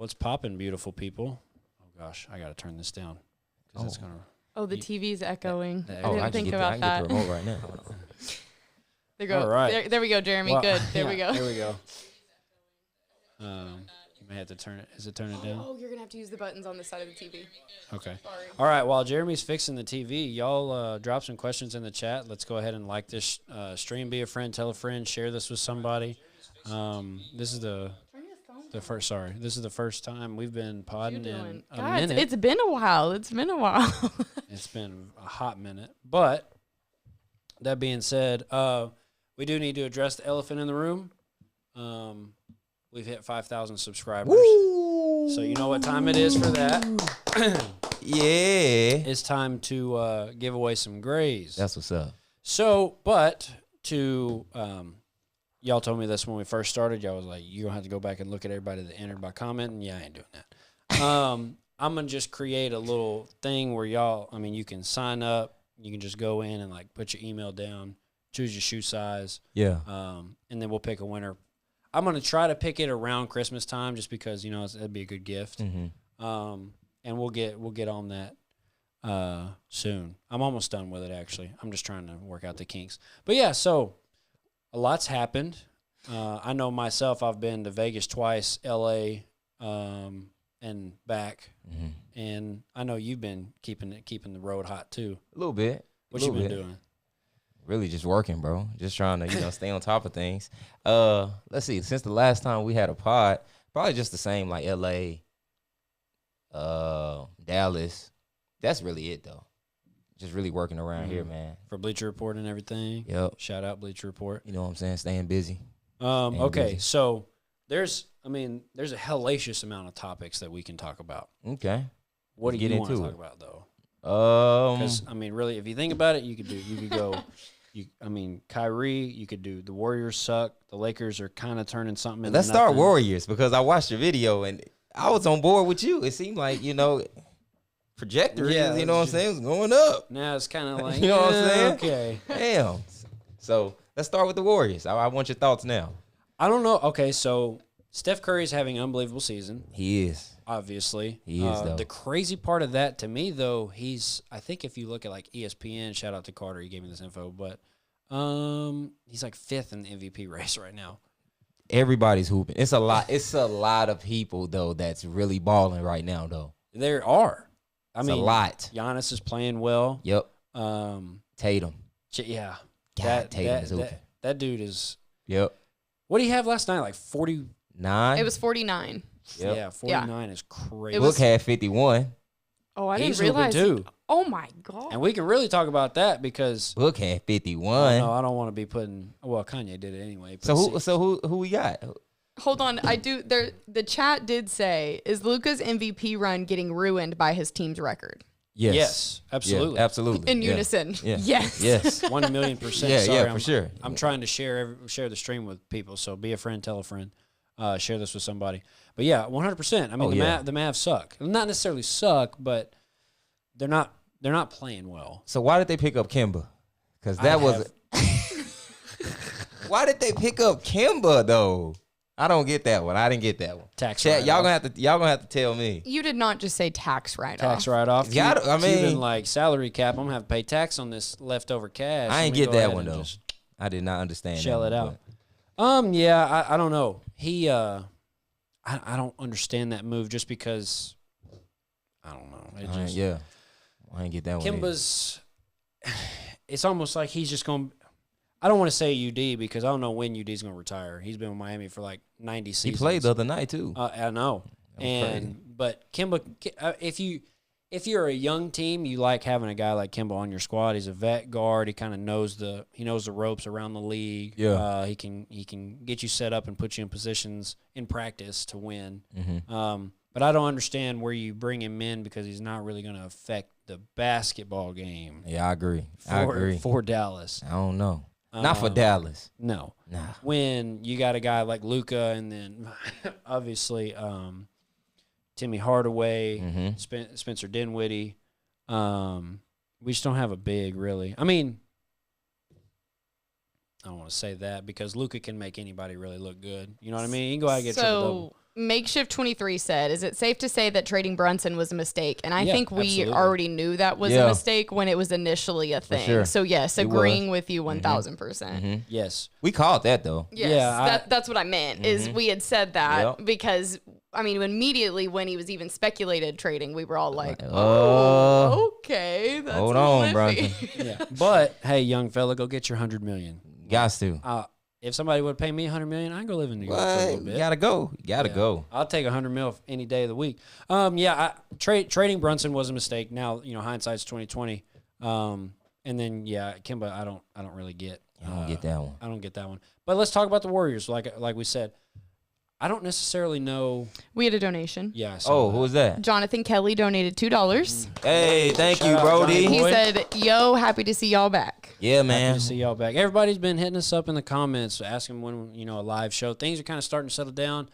What's poppin', beautiful people? Oh gosh, I gotta turn this down because it's gonna. Oh, the TV's echoing. I I didn't think about I that. can get the remote right now. There go. All right. There we go, Jeremy. Well, Good. There we yeah, go. There we go. You may have to turn it. Is it turning down? Oh, you're gonna have to use the buttons on the side of the TV. Okay. Sorry. All right. While Jeremy's fixing the TV, y'all drop some questions in the chat. Let's go ahead and like this stream. Be a friend. Tell a friend. Share this with somebody. This is the first. Sorry, this is the first time we've been podding in a minute. It's been a while. It's been a while. It's been a hot minute. But that being said, we do need to address the elephant in the room. We've hit 5,000 subscribers. Woo! So you know what time it is for that. Yeah. It's time to give away some grays. That's what's up. So, but to y'all told me this when we first started. Y'all was like, you're going to have to go back and look at everybody that entered by commenting. Yeah, I ain't doing that. I'm going to just create a little thing where y'all, I mean, you can sign up. You can just go in and, like, put your email down, choose your shoe size. Yeah. And then we'll pick a winner. I'm going to try to pick it around Christmas time just because, you know, it'd be a good gift. Mm-hmm. And we'll get on that soon. I'm almost done with it, actually. I'm just trying to work out the kinks. But, yeah, so a lot's happened. I know myself, I've been to Vegas twice, L.A., and back. Mm-hmm. And I know you've been keeping the road hot, too. A little bit. What you been doing? Really just working, bro. Just trying to, stay on top of things. Let's see. Since the last time we had a pod, probably just the same, like L.A., Dallas. That's really it, though. Just really working around here, man. For Bleacher Report and everything. Yep. Shout out Bleacher Report. You know what I'm saying? Staying busy. Okay, busy. so there's a hellacious amount of topics that we can talk about. Okay. What do Get you want to into talk it. about, though? Because Because really, if you think about it, you could go. Kyrie. You could do the Warriors suck. The Lakers are kind of turning something into let's start nothing. Warriors, because I watched your video and I was on board with you. It seemed like, trajectory, Yeah, you know what I'm saying, it was going up. Now it's kind of like, You know what I'm saying? Okay. Damn. So let's start with the Warriors. I want your thoughts now. I don't know. Okay, so Steph Curry's having an unbelievable season. He is. Obviously. He is, though. The crazy part of that to me, though, I think if you look at like ESPN, shout out to Carter, he gave me this info, but he's like 5th in the MVP race right now. Everybody's hooping. It's a lot of people, though, that's really balling right now, though. There are. It's a lot. Giannis is playing well. Yep. Yeah. Tatum. Tatum is hooping. That dude is. Yep. What did he have last night? Like 49? 9. It was 49. Yep. Yeah, 49 is crazy. Book had 51. Oh, I He's didn't realize. hooping too. Oh my God. And we can really talk about that because. Book had 51. No, I don't want to be putting. Well, Kanye did it anyway. So who we got? Hold on, I do. The chat did say, is Luka's MVP run getting ruined by his team's record? Yes, absolutely. Yeah, absolutely. In unison. Yeah. Yes. Yes. 1,000,000%. Yeah, Sorry, for sure. I'm trying to share the stream with people. So be a friend, tell a friend, share this with somebody. But yeah, 100%. I mean, the Mavs suck. Not necessarily suck, but they're not playing well. So why did they pick up Kemba? Because that was. Why did they pick up Kemba though? I don't get that one. I didn't get that one. Tax Chat, y'all write-off. gonna have to tell me. You did not just say tax write-off. Tax write-off. Yeah, I mean- Cuban, like salary cap. I'm gonna have to pay tax on this leftover cash. I ain't Let me get go that ahead one and though. just I did not understand. Shell that it one, out. Yeah, I don't know. I don't understand that move just because I don't know. It but- just yeah, I ain't get that one. either. Kimba's. It's almost like he's just going. I don't want to say UD because I don't know when UD's going to retire. He's been with Miami for like 90 He seasons. played the other night too. I know. That was crazy. But Kimba, if you're a young team, you like having a guy like Kimba on your squad. He's a vet guard. He kind of knows the ropes around the league. Yeah. He can get you set up and put you in positions in practice to win. Mm-hmm. But I don't understand where you bring him in because he's not really going to affect the basketball game. Yeah, I agree. For Dallas. I don't know. Not for Dallas. No. Nah. When you got a guy like Luka and then obviously Timmy Hardaway, Mm-hmm. Spencer Dinwiddie, we just don't have a big really. I mean, I don't want to say that because Luka can make anybody really look good. You know what I mean? He can go out and get triple double. Makeshift 23 said, is it safe to say that trading Brunson was a mistake? And I think we absolutely. already knew that was a mistake when it was initially a thing. sure. So, yes, agreeing with you 1,000%. Mm-hmm. Yes. We called that, though. Yes, that's what I meant, is we had said that because, I mean, immediately when he was even speculated trading, we were all like, oh, okay. That's hold on, iffy. Brunson. Yeah. But, hey, young fella, go get your $100 million. Gots to. If somebody would pay me $100 million, I can go live in New York for a little bit. You gotta go. You gotta go. I'll take $100 million any day of the week. Trading Brunson was a mistake. Now, hindsight's 2020. And then Kemba, I don't really get. I don't get that one. I don't get that one. But let's talk about the Warriors. Like we said, I don't necessarily know. We had a donation. Yeah. I saw Who was that? Jonathan Kelly donated $2. Hey, thank you, Shout out, Brody. Johnny He boy. said, yo, happy to see y'all back. Yeah, Happy man. to see y'all back. Everybody's been hitting us up in the comments, asking when a live show. Things are kind of starting to settle down.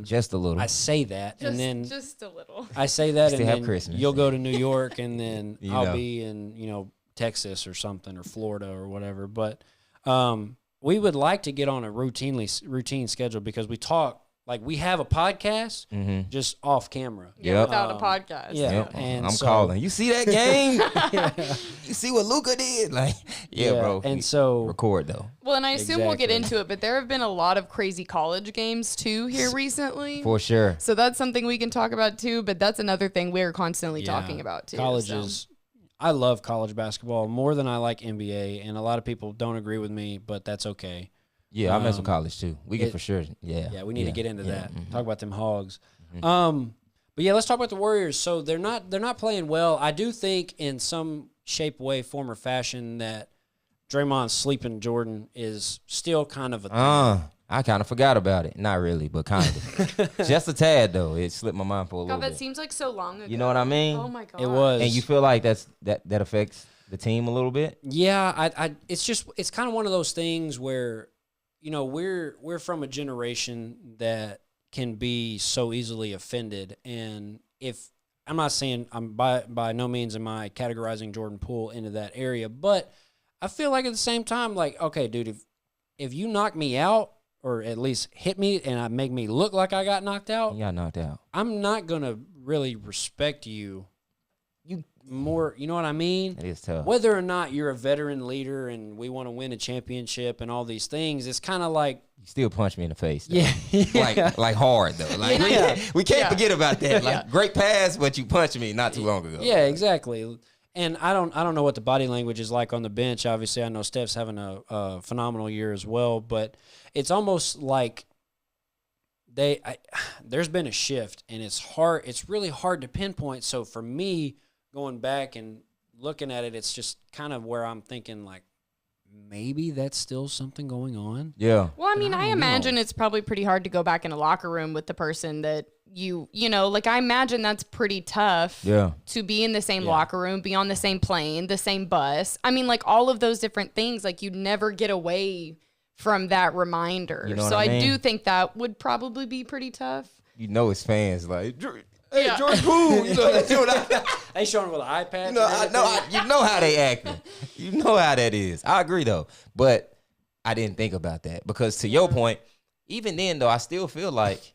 Just a little. I say that, and then just a little. I say that, Still and have then Christmas. you'll go to New York, and then I'll know. be in Texas or something, or Florida or whatever. But we would like to get on a routine schedule because we talk. Like, we have a podcast just off camera. Yep. Without a podcast. Yeah. Yep. And I'm so- calling. You see that game? You see what Luka did? Like, bro. And so, Record though. Well, and I assume we'll get Exactly. into it, but there have been a lot of crazy college games too here recently. For sure. So that's something we can talk about too, but that's another thing we're constantly talking about too. colleges. I love college basketball more than I like NBA, and a lot of people don't agree with me, but that's okay. Yeah, I mess with college too. We can for sure. Yeah. Yeah, we need to get into that. Mm-hmm. Talk about them hogs. But yeah, let's talk about the Warriors. So they're not playing well. I do think in some shape, way, form, or fashion that Draymond's sleeping Jordan is still kind of a thing. I kind of forgot about it. Not really, but kind of. Just a tad though. It slipped my mind for a little God, that bit. seems like so long ago. You know what I mean? Oh my god. It was. And you feel like that affects the team a little bit? Yeah, it's kind of one of those things where, we're from a generation that can be so easily offended, and if I'm not saying I'm by no means am I categorizing Jordan Poole into that area, but I feel like at the same time, like, okay, dude, if you knock me out or at least hit me and make me look like I got knocked out, You got knocked out. I'm not gonna really respect you. More, you know what I mean? It is tough. Whether or not you're a veteran leader and we want to win a championship and all these things, it's kind of like, You still punch me in the face. Though. yeah, Like hard though. Like we can't forget about that. Like great pass, but you punched me not too long ago. yeah, exactly. And I don't know what the body language is like on the bench. Obviously, I know Steph's having a phenomenal year as well, but it's almost like there's been a shift, and it's really hard to pinpoint. So for me, going back and looking at it, it's just kind of where I'm thinking, like, maybe that's still something going on. Yeah. Well, I mean, I imagine it's probably pretty hard to go back in a locker room with the person that I imagine that's pretty tough. Yeah. To be in the same locker room, be on the same plane, the same bus. I mean, like all of those different things, like you'd never get away from that reminder. You know so what I mean? do think that would probably be pretty tough. You know his fans like, hey, Yeah. Jordan Poole. You know, that's what They showing him with an iPad. you know, you know how they acting. You know how that is. I agree though, but I didn't think about that because to your point, even then though, I still feel like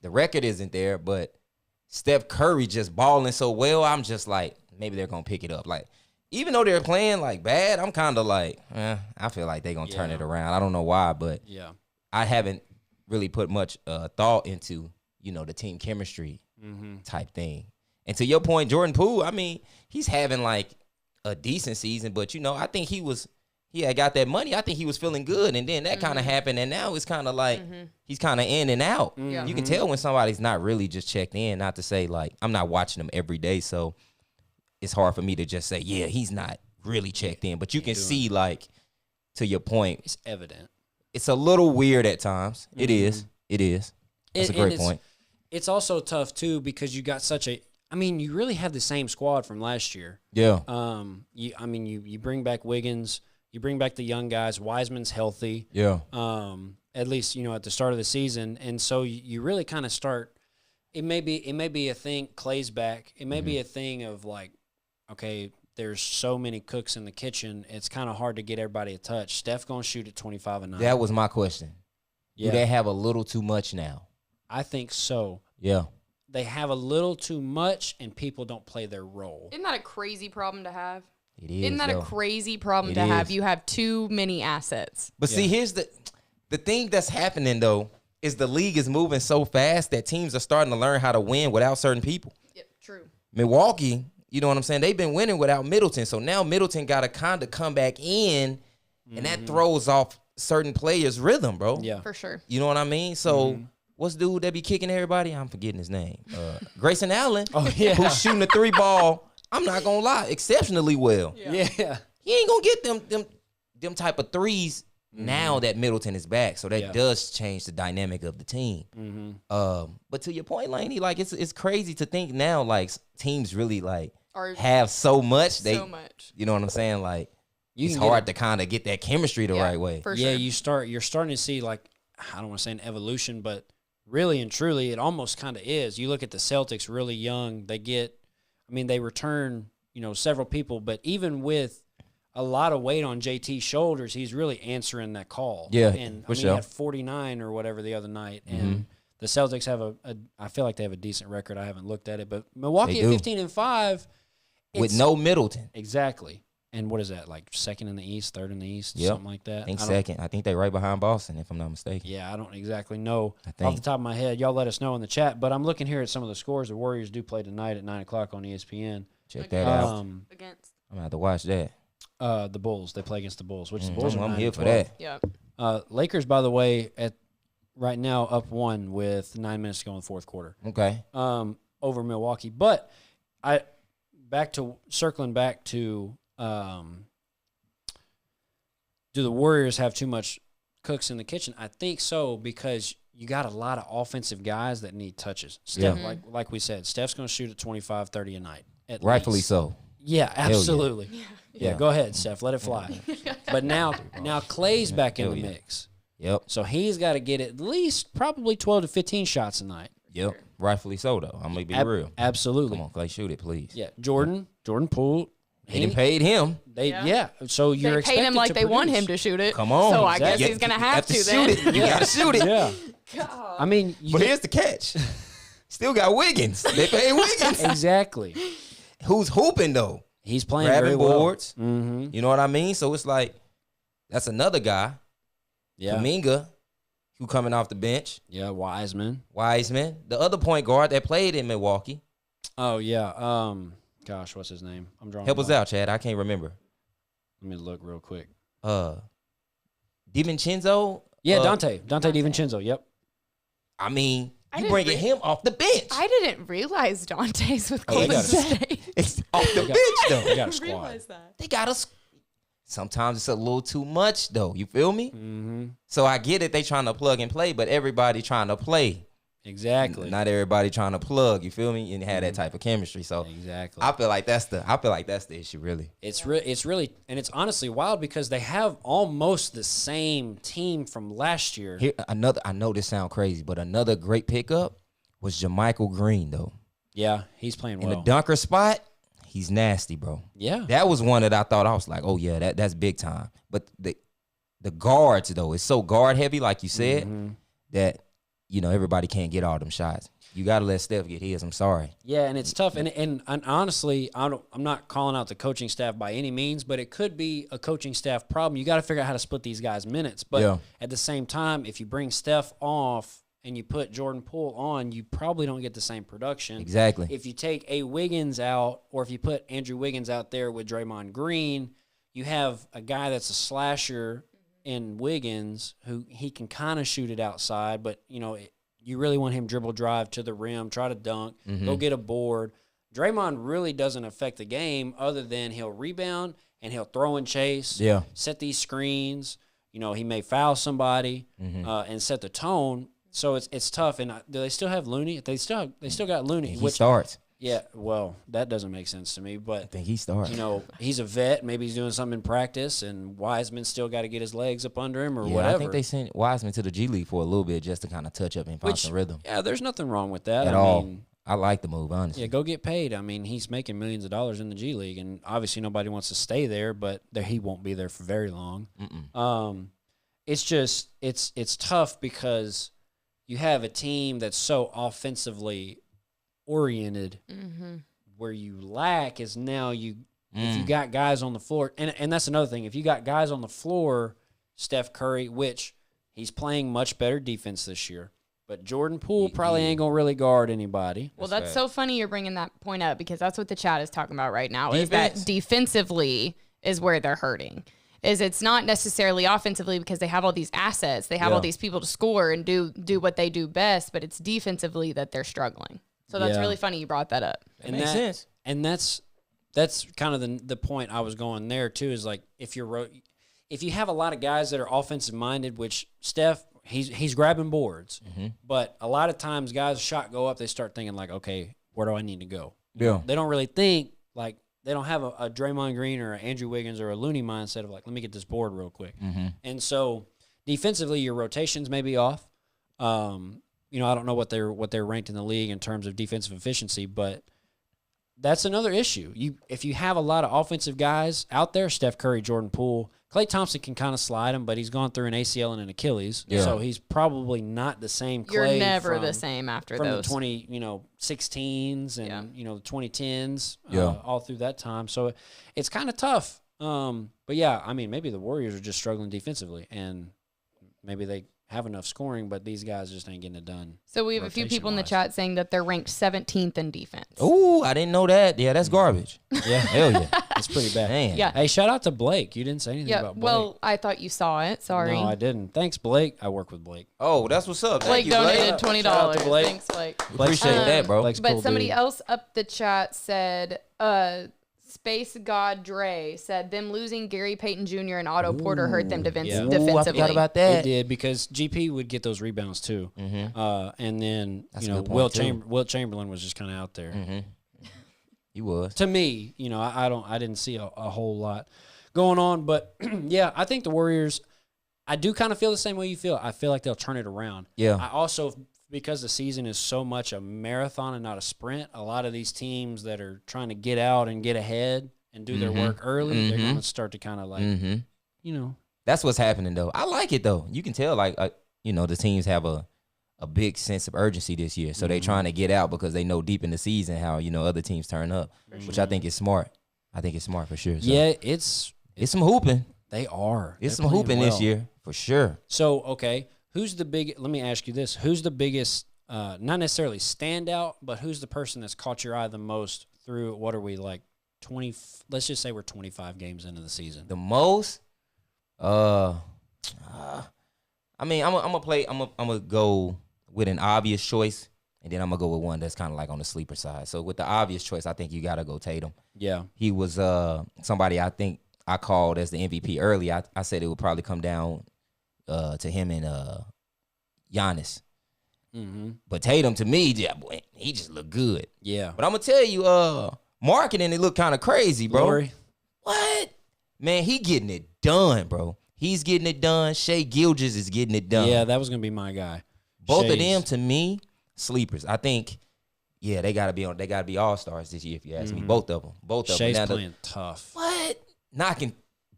the record isn't there, but Steph Curry just balling so well. I'm just like, maybe they're gonna pick it up. Like, even though they're playing like bad, I'm kind of like, I feel like they're gonna turn it around. I don't know why, but Yeah. I haven't really put much thought into the team chemistry type thing. And to your point, Jordan Poole, I mean, he's having like a decent season, but I think he had got that money. I think he was feeling good, and then that kind of happened, and now it's kind of like he's kind of in and out. Yeah. You can tell when somebody's not really just checked in. Not to say like I'm not watching him every day, so it's hard for me to just say, yeah, he's not really checked in. But you can see, like, to your point, It's evident. it's a little weird at times. It is. It is. That's a great point. It's also tough too because you got you really have the same squad from last year. Yeah. You bring back Wiggins, you bring back the young guys. Wiseman's healthy. Yeah. At least at the start of the season, and so you really kind of start. It may be a thing. Clay's back. It may be a thing of like, okay, there's so many cooks in the kitchen. It's kind of hard to get everybody a touch. Steph gonna shoot at 25 a night. That was my question. Yeah. Do they have a little too much now? I think so. Yeah. They have a little too much, and people don't play their role. Isn't that a crazy problem to have? It is. Isn't that a crazy problem to have? You have too many assets. But see, here's the thing that's happening, though, is the league is moving so fast that teams are starting to learn how to win without certain people. Yep, true. Milwaukee, you know what I'm saying? They've been winning without Middleton. So now Middleton got to kind of come back in, and that throws off certain players' rhythm, bro. Yeah. For sure. You know what I mean? So what's the dude that be kicking everybody? I'm forgetting his name. Grayson Allen, who's shooting the 3-ball, I'm not going to lie, exceptionally well. Yeah. He ain't going to get them type of threes now that Middleton is back. So that does change the dynamic of the team. But to your point, Laney, like it's crazy to think now like teams really like have so much. So much. You know what I'm saying? Like it's hard to kind of get that chemistry the right way. For sure. You're starting to see like, I don't want to say an evolution, but really and truly it almost kind of is. You look at the Celtics really young, they return, several people, but even with a lot of weight on JT's shoulders, he's really answering that call. Yeah, and he had 49 or whatever the other night, and the Celtics have I feel like they have a decent record. I haven't looked at it, but Milwaukee at 15-5 with no Middleton. Exactly. And what is that, like second in the East, third in the East, something like that? I think second. I think they're right behind Boston, if I'm not mistaken. Yeah, I don't exactly know off the top of my head. Y'all let us know in the chat. But I'm looking here at some of the scores. The Warriors do play tonight at 9 o'clock on ESPN. Check that out. Against? I'm going to have to watch that. The Bulls. They play against the Bulls, which the Bulls are I'm 9 here and for 12. that. Yeah. Lakers, by the way, at right now up 1 with 9 minutes to go in the fourth quarter. Okay. Over Milwaukee. But circling back to do the Warriors have too much cooks in the kitchen? I think so, because you got a lot of offensive guys that need touches. Steph, like we said, Steph's going to shoot at 25, 30 a night. Rightfully least. So. Yeah, absolutely. Yeah, go ahead, Steph. Let it fly. But now Clay's back in the mix. Yep. So he's got to get at least probably 12 to 15 shots a night. Yep. Rightfully so, though. I'm going to be real. Absolutely. Come on, Clay, shoot it, please. Yeah. Jordan Poole. They done paid him. So you're expected paid him like to they produce. Want him to shoot it. Come on. So I guess he's going to have to then. Shoot it. You got to shoot it. Yeah. God. I mean, but here's the catch. Still got Wiggins. They pay Wiggins. Exactly. Who's hooping, though? He's playing grabbing very well. boards. Mm-hmm. You know what I mean? So it's like, that's another guy. Yeah. Kuminga, who coming off the bench. Yeah, Wiseman. The other point guard that played in Milwaukee. Oh, yeah. Gosh, what's his name? I'm drawing. Help us out, Chad. I can't remember. Let me look real quick. DiVincenzo? Yeah, Dante DiVincenzo, yep. I mean, you bringing him off the bench. I didn't realize Dante's with Golden State. It's off the bench, though. They got a squad. They got us. Sometimes it's a little too much, though. You feel me? Mm-hmm. So I get it. They trying to plug and play, but everybody trying to play. Exactly. Not everybody trying to plug. You feel me? And have that type of chemistry. So exactly. I feel like that's the issue, really. It's really, and it's honestly wild because they have almost the same team from last year. Here, I know this sound crazy, but another great pickup was JaMychal Green, though. Yeah, he's playing well. In the dunker spot, he's nasty, bro. Yeah. That was one that I thought, I was like, oh, yeah, that's big time. But the guards, though, it's so guard heavy, like you said, that, everybody can't get all them shots. You got to let Steph get his. I'm sorry. Yeah, and it's tough. And honestly, I'm not calling out the coaching staff by any means, but it could be a coaching staff problem. You got to figure out how to split these guys' minutes. But at the same time, if you bring Steph off and you put Jordan Poole on, you probably don't get the same production. Exactly. If you take A. Wiggins out, or if you put Andrew Wiggins out there with Draymond Green, you have a guy that's a slasher in Wiggins who he can kind of shoot it outside, but, you really want him dribble drive to the rim, try to dunk, go get a board. Draymond really doesn't affect the game other than he'll rebound and he'll throw and chase, set these screens. He may foul somebody and set the tone. So it's tough. And do they still have Looney? They still got Looney. He starts. Yeah, well, that doesn't make sense to me. But I think he starts. He's a vet. Maybe he's doing something in practice, and Wiseman still got to get his legs up under him or whatever. I think they sent Wiseman to the G League for a little bit just to kind of touch up and find some rhythm. Yeah, there's nothing wrong with that at all. I like the move, honestly. Yeah, go get paid. I mean, he's making millions of dollars in the G League, and obviously nobody wants to stay there, but he won't be there for very long. It's just it's tough because you have a team that's so offensively oriented, where you lack is now if you got guys on the floor, and that's another thing. If you got guys on the floor, Steph Curry, which he's playing much better defense this year, but Jordan Poole probably ain't gonna really guard anybody. Well, that's so funny you're bringing that point up because that's what the chat is talking about right now. Is that defensively is where they're hurting. It's not necessarily offensively because they have all these assets, they have all these people to score and do what they do best, but it's defensively that they're struggling. So that's really funny you brought that up. It makes sense. And that's kind of the point I was going there too. Is like if you have a lot of guys that are offensive minded, which Steph. He's grabbing boards, but a lot of times guys' shot go up, they start thinking like, okay, where do I need to go? Yeah. They don't really think like they don't have a Draymond Green or an Andrew Wiggins or a Looney mindset of like, let me get this board real quick. And so defensively, your rotations may be off. I don't know what they're ranked in the league in terms of defensive efficiency, but that's another issue. If you have a lot of offensive guys out there, Steph Curry, Jordan Poole, Klay Thompson can kind of slide him, but he's gone through an ACL and an Achilles, so he's probably not the same Klay. You're never the same after from those. From the 2016s and the 2010s, all through that time. So it's kind of tough. But yeah, I mean, maybe the Warriors are just struggling defensively, and maybe they have enough scoring, but these guys just ain't getting it done. So we have a few people in the chat saying that they're ranked 17th in defense. Oh, I didn't know that. Yeah, that's garbage. Yeah, hell yeah. It's pretty bad. Man. Yeah. Hey, shout out to Blake. You didn't say anything about Blake. Well, I thought you saw it. Sorry. No, I didn't. Thanks, Blake. I work with Blake. Oh, that's what's up. Blake Thank you, donated Blake. $20. Shout out to Blake. Thanks, Blake. Appreciate that, bro. Blake's But cool somebody dude. else up the chat said, Space God Dre said them losing Gary Payton Jr. and Otto Porter hurt them defensively. Ooh, I forgot about that. It did because GP would get those rebounds too, and then That's a good point, Wilt Chamberlain was just kind of out there. He was. To me, I didn't see a whole lot going on, but yeah, I think the Warriors. I do kind of feel the same way you feel. I feel like they'll turn it around. Yeah. I also, because the season is so much a marathon and not a sprint, a lot of these teams that are trying to get out and get ahead and do their work early, they're going to start to kind of like, That's what's happening, though. I like it, though. You can tell, like, the teams have a big sense of urgency this year. So they trying to get out because they know deep in the season how, other teams turn up, which I think is smart. I think it's smart for sure. So yeah, it's some hooping. They are. It's They're some hooping playing this well. year, for sure. So, okay, let me ask you this. Who's the biggest, not necessarily standout, but who's the person that's caught your eye the most through, what are we, like 20, let's just say we're 25 games into the season. The most? I mean, I'm gonna go with an obvious choice, and then I'm gonna go with one that's kind of like on the sleeper side. So with the obvious choice, I think you gotta go Tatum. Yeah. He was somebody I think I called as the MVP early. I said it would probably come down to him and Giannis. But Tatum, to me, yeah, boy, he just looked good. Yeah. But I'm gonna tell you, marketing, it looked kind of crazy, bro. Lori? What? Man, he getting it done, bro. He's getting it done. Shai Gilgeous is getting it done. Yeah, that was gonna be my guy. Both of Shai's. them, to me, sleepers. I think, yeah, they gotta be all-stars this year, if you ask me. Both of them. Shai's Now, playing tough. what? Knocking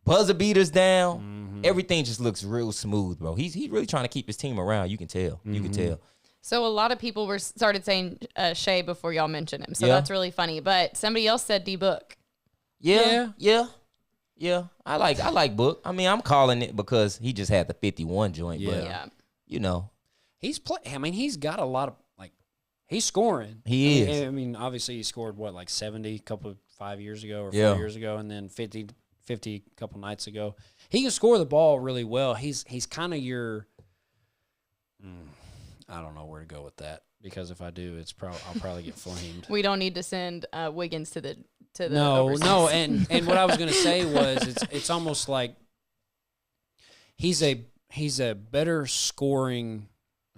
buzzer beaters down. Everything just looks real smooth, bro. He's really trying to keep his team around. You can tell. You can tell. So a lot of people started saying Shea before y'all mentioned him. So Yeah. that's really funny. But somebody else said D-Book. Yeah. I like Book. I mean, I'm calling it because he just had the 51 joint. Yeah. But, he's got a lot of, like, he's scoring. He is. I mean, obviously he scored, 70 5 years ago or 4 Yeah. years ago, and then 50 a couple nights ago. He can score the ball really well. He's kind of your I don't know where to go with that, because if I do, I'll probably get flamed. We don't need to send Wiggins to the No, overseas. and what I was gonna say was it's almost like he's a better scoring.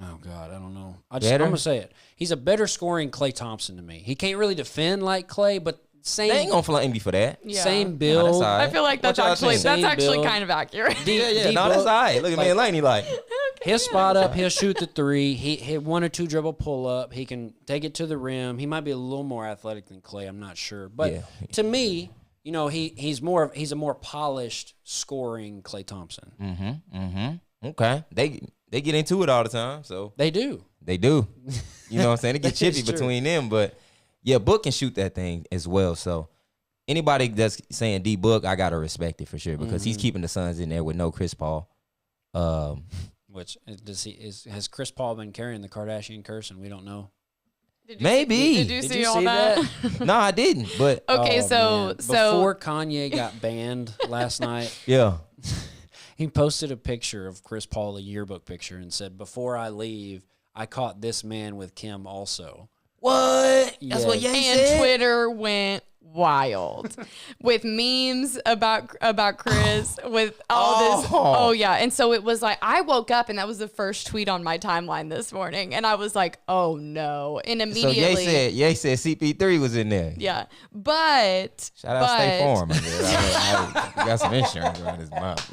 Oh God, I don't know. I'm gonna say it. He's a better scoring Klay Thompson to me. He can't really defend like Klay, but they ain't gonna flame me for that. Yeah. same build. that's all right. I feel like What that's y'all actually think? kind of accurate. Yeah. No, that's all right. Look at me and Laney like. He'll spot up. He'll shoot the three. He hit 1 or 2 dribble pull up. He can take it to the rim. He might be a little more athletic than Klay. I'm not sure, but to me, he's a more polished scoring Klay Thompson. Okay. They they get into it all the time. So They do. They do. You know what I'm saying? It get chippy true. between them. But, yeah, Book can shoot that thing as well. So, anybody that's saying D-Book, I got to respect it for sure because he's keeping the Suns in there with no Chris Paul. Which, has Chris Paul been carrying the Kardashian curse and we don't know? Maybe. Did you see all that? No, I didn't. But Okay, so before Kanye got banned last night, yeah. he posted a picture of Chris Paul, a yearbook picture, and said, "Before I leave, I caught this man with Kim also." What? Yeah. That's what Ye and said? Twitter went wild with memes about Chris with all this. Oh yeah. And so it was like I woke up and that was the first tweet on my timeline this morning. And I was like, oh no. And immediately So Ye said CP3 was in there. yeah. But Shout out State Farm. I got some insurance around his mouth.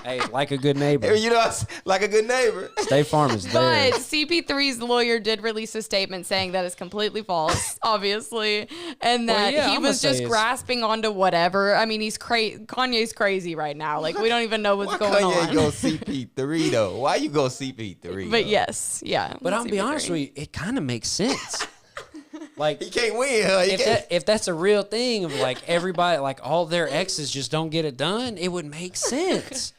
Hey, like a good neighbor. You know, like a good neighbor. State Farm is there. But CP3's lawyer did release a statement saying that it's completely false, obviously, and that he was just grasping onto whatever. I mean, he's Kanye's crazy right now. Like, we don't even know what's going on. Kanye go CP3 though? Why you go CP3? But yes, yeah. But I'll be honest with you, it kind of makes sense. Like he can't win. Huh? If that's a real thing of like everybody, like all their exes just don't get it done, it would make sense.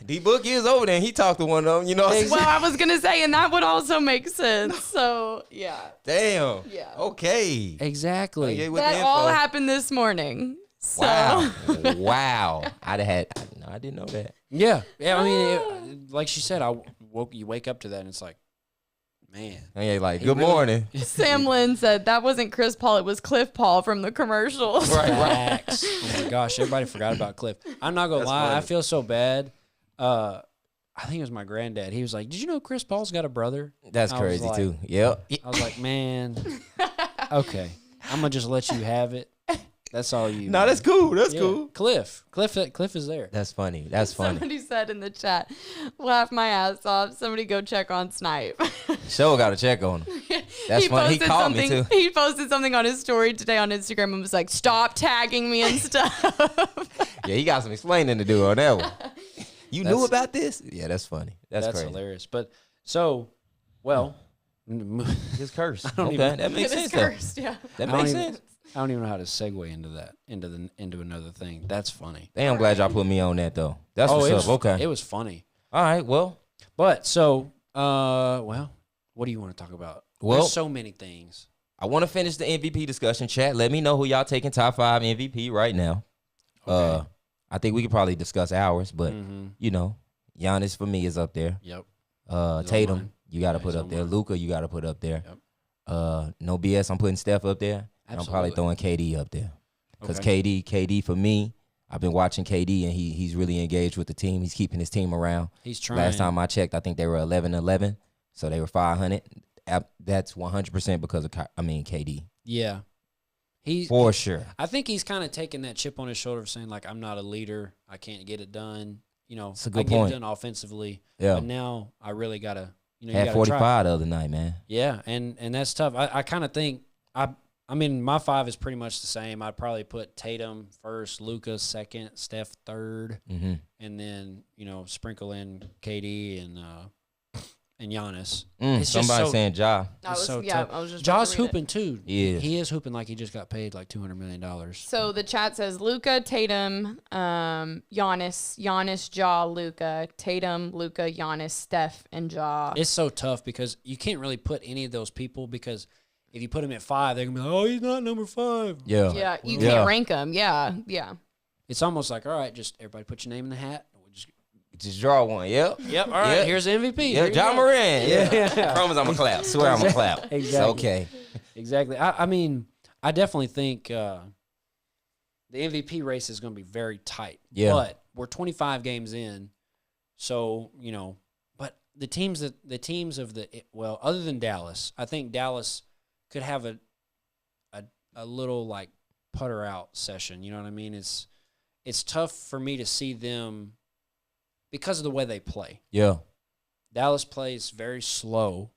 D-Book is over there and he talked to one of them, you know. Well, I was going to say, and that would also make sense. So, yeah. Damn. Yeah. Okay. Exactly. That all happened this morning. So. Wow. Wow. I didn't know that. Yeah. Yeah. I mean, like she said, you wake up to that and it's like, man. Yeah, like, good morning. Sam Lynn said that wasn't Chris Paul, it was Cliff Paul from the commercials. Right. Oh my gosh, everybody forgot about Cliff. I'm not gonna lie, funny. I feel so bad. I think it was my granddad. He was like, "Did you know Chris Paul's got a brother?" That's crazy too. Yep. I was like, "Man, okay, I'm gonna just let you have it." That's all you. No, that's cool. That's cool. Cliff is there. That's funny. That's funny. Somebody said in the chat, laugh my ass off. Somebody go check on Snipe. Show got to check on him. That's funny. He called me too. He posted something on his story today on Instagram and was like, stop tagging me and stuff. Yeah, he got some explaining to do on that one. You knew about this? Yeah, that's funny. That's crazy. Hilarious. But so, well, His curse. Okay, that makes sense. Cursed, yeah. That makes sense. I don't even know how to segue into that, into another thing. That's funny. Damn, I'm glad y'all put me on that though. That's what's up. Okay. It was funny. All right. Well. But so, what do you want to talk about? Well, there's so many things. I want to finish the MVP discussion. Chat. Let me know who y'all taking top 5 MVP right now. Okay. I think we could probably discuss ours, but you know, Giannis for me is up there. Yep. Tatum, you got to put up there. Luka, you got to put up there. Yep. No BS. I'm putting Steph up there. And I'm probably throwing KD up there because KD for me, I've been watching KD and he's really engaged with the team. He's keeping his team around. He's trying. Last time I checked, I think they were 11-11, so they were 500. That's 100% because of KD. Yeah. For sure. I think he's kind of taking that chip on his shoulder of saying, like, I'm not a leader. I can't get it done. You know, it's a good I point. Get it done offensively. Yeah. But now I really got to, you had 45 the other night, man. Yeah, and that's tough. I kind of think, I mean, my 5 is pretty much the same. I'd probably put Tatum first, Luka second, Steph third, and then, you know, sprinkle in KD and Giannis. Somebody saying Ja. I was just Ja's hooping too. Yeah. He is hooping like he just got paid like $200 million. So the chat says Luka, Tatum, Giannis, Ja, Luka, Tatum, Luka, Giannis, Steph, and Ja. It's so tough because you can't really put any of those people because if you put him at 5, they're going to be like, oh, he's not number 5. Yeah. Yeah, you can't rank them. Yeah, yeah. It's almost like, all right, just everybody put your name in the hat. Just draw one. Yep. All right. Here's the MVP. Yeah, John Moran. Yeah. I promise I'm a clap. Swear I'm a clap. Exactly. It's okay. Exactly. I mean, I definitely think the MVP race is going to be very tight. Yeah. But we're 25 games in, so you know. But the teams of the other than Dallas, I think Dallas could have a little like putter out session. You know what I mean? It's tough for me to see them. Because of the way they play. Yeah. Dallas plays very slow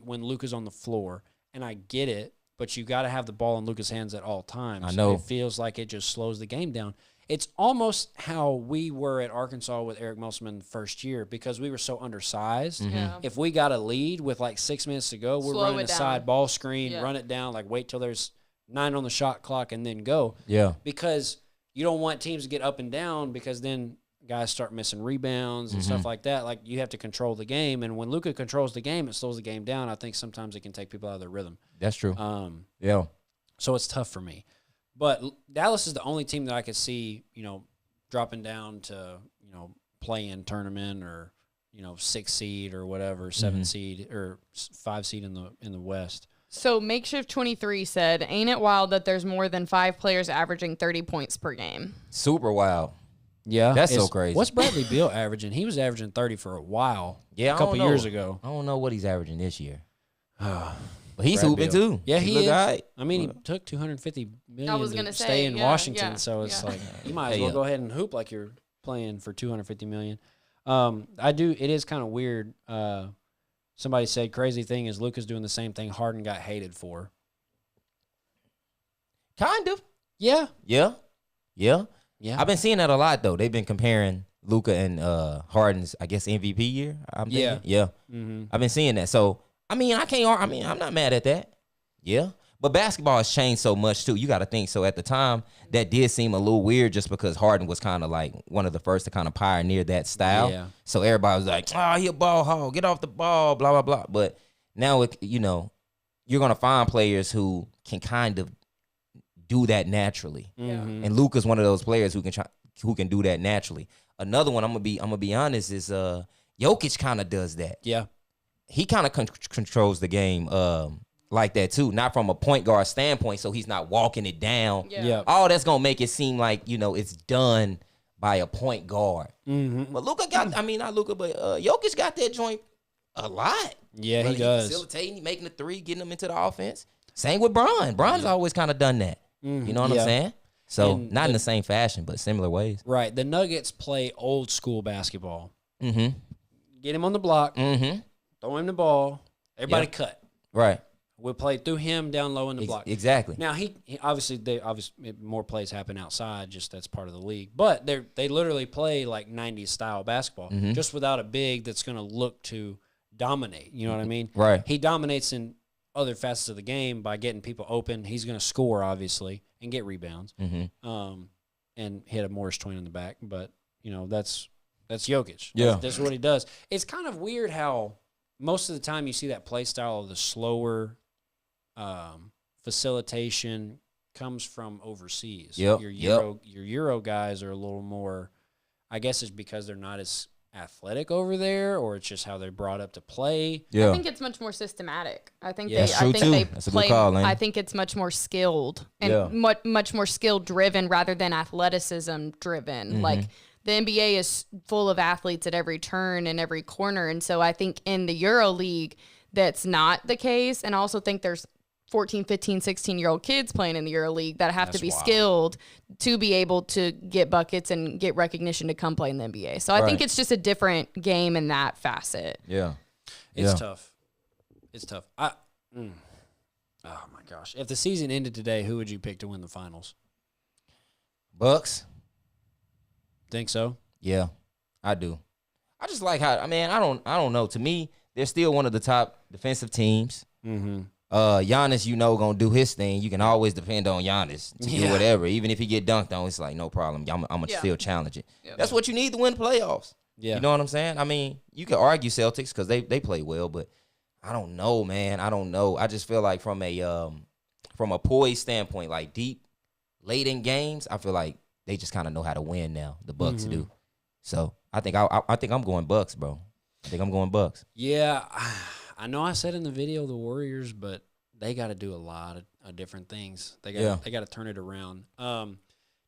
when Luka's on the floor, and I get it, but you got to have the ball in Luka's hands at all times. I know. It feels like it just slows the game down. It's almost how we were at Arkansas with Eric Musselman first year because we were so undersized. Yeah. If we got a lead with like 6 minutes to go, we're Slow running it a side down. ball screen, Yeah. run it down, like wait till there's 9 on the shot clock and then go. Yeah. Because you don't want teams to get up and down because then guys start missing rebounds and stuff like that. Like you have to control the game. And when Luka controls the game, it slows the game down. I think sometimes it can take people out of their rhythm. That's true. Yeah. So it's tough for me. But Dallas is the only team that I could see, dropping down to, play in tournament or, 6 seed or whatever, 7 seed or 5 seed in the West. So Makeshift 23 said, ain't it wild that there's more than 5 players averaging 30 points per game? Super wild. Yeah. That's so crazy. What's Bradley Beal averaging? He was averaging 30 for a while. Yeah, a couple years ago. I don't know what he's averaging this year. But he's Brad hooping Beal. too. Yeah, he look is. all right. I mean, he took $250 million I was to gonna stay say, in yeah, Washington, yeah, so it's yeah. like you might as Hey, well yeah. go ahead and hoop like you're playing for $250 million. It is kind of weird. Somebody said crazy thing is Luka's doing the same thing Harden got hated for. Kind of. Yeah. Yeah. Yeah. I've been seeing that a lot though. They've been comparing Luka and Harden's, I guess, MVP year. I'm thinking. Yeah. Mm-hmm. I've been seeing that. So I'm not mad at that. Yeah. But basketball has changed so much too. You got to think. So at the time, that did seem a little weird just because Harden was kind of like one of the first to kind of pioneer that style. Yeah. So everybody was like, "Oh, he a ball hog. Get off the ball." Blah blah blah. But now, you're gonna find players who can kind of do that naturally. Mm-hmm. And Luka's one of those players who can do that naturally. Another one, I'm gonna be honest, is Jokic kind of does that. Yeah. He kind of controls the game like that too, not from a point guard standpoint, so he's not walking it down. Yeah. All that's gonna make it seem like it's done by a point guard. Mm-hmm. But Luka not Luka, but Jokic got that joint a lot. Yeah, Whether he does. Facilitating, making the three, getting them into the offense. Same with Bron. Bron's always kind of done that. You know what I'm saying? So And not in the same fashion, but similar ways. Right. The Nuggets play old school basketball. Mm-hmm. Get him on the block. Mm-hmm. Throw him the ball. Everybody cut. Right. We'll play through him down low in the block. Exactly. Now he obviously more plays happen outside, just that's part of the league. But they literally play like 90s style basketball, just without a big that's going to look to dominate. You know what I mean? Right. He dominates in other facets of the game by getting people open. He's going to score obviously and get rebounds, and hit a Morris Twain in the back. But that's Jokic. Yeah. That's what he does. It's kind of weird how most of the time you see that play style of the slower facilitation comes from overseas. Yep, Your Euro guys are a little more, I guess it's because they're not as athletic over there, or it's just how they're brought up to play. Yeah. I think it's much more systematic. I think Yeah. That's true, too. they That's a good play. call, Lane. I think it's much more skilled and Yeah. much more skill driven rather than athleticism driven. Mm-hmm. Like the NBA is full of athletes at every turn and every corner, and so I think in the Euro League that's not the case. And I also think there's 14, 15, 16-year-old kids playing in the Euro League that have to be skilled to be able to get buckets and get recognition to come play in the NBA. So I think it's just a different game in that facet. Yeah. It's Yeah. tough. It's tough. Oh my gosh! If the season ended today, who would you pick to win the finals? Bucks. Think so? Yeah, I do. I just like how I don't know. To me, they're still one of the top defensive teams. Mm-hmm. Giannis, gonna do his thing. You can always depend on Giannis to do whatever. Even if he get dunked on, it's like no problem. I'm gonna still challenge it. Yeah. That's what you need to win playoffs. Yeah. You know what I'm saying? I mean, you could argue Celtics because they play well, but I don't know, man. I don't know. I just feel like from a poise standpoint, like deep, late in games, I feel like they just kind of know how to win now. The Bucks do. So I think I'm going Bucks, bro. I think I'm going Bucks. Yeah, I know I said in the video the Warriors, but they got to do a lot of different things. They got to turn it around.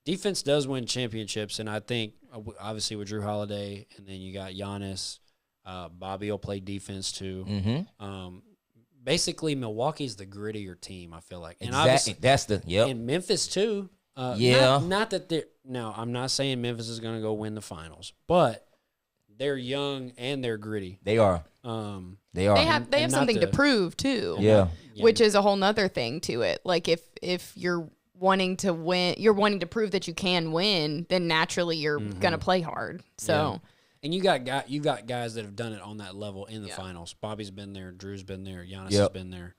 Defense does win championships, and I think obviously with Drew Holiday, and then you got Giannis. Bobby will play defense too. Mm-hmm. Basically, Milwaukee's the grittier team, I feel like, and Exactly. That's the and Memphis too. Not that they're now. I'm not saying Memphis is going to go win the finals, but they're young and they're gritty. They are. They are. They have something to prove too. Yeah. Which is a whole nother thing to it. Like if you're wanting to win, you're wanting to prove that you can win, then naturally you're gonna play hard. So, and you got guys that have done it on that level in the finals. Bobby's been there, Drew's been there, Giannis has been there,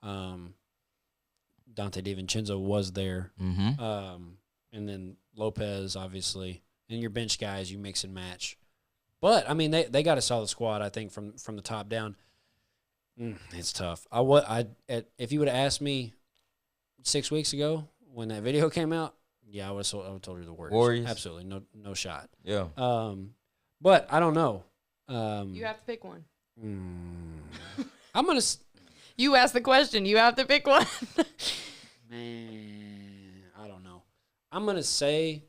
Dante DiVincenzo was there, and then Lopez obviously, and your bench guys you mix and match. But I mean they got a solid squad, I think, from the top down. It's tough. If you would have asked me 6 weeks ago when that video came out, I would have told you the Warriors. Absolutely, no shot. Yeah. But I don't know. you have to pick one. I'm gonna. You asked the question. You have to pick one. Man, I don't know. I'm gonna say.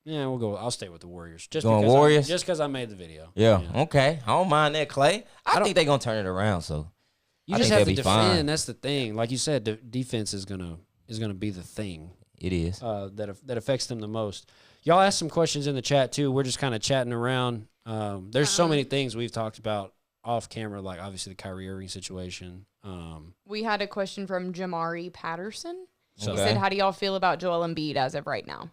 Yeah, we'll go. I'll stay with the Warriors. Just because I made the video. Yeah. Okay. I don't mind that, Clay. I think they're gonna turn it around. So you just have to defend. Fine. That's the thing. Like you said, defense is gonna be the thing. It is that affects them the most. Y'all asked some questions in the chat too. We're just kind of chatting around. There's so many things we've talked about off camera, like obviously the Kyrie Irving situation. We had a question from Jamari Patterson. He said, "How do y'all feel about Joel Embiid as of right now?"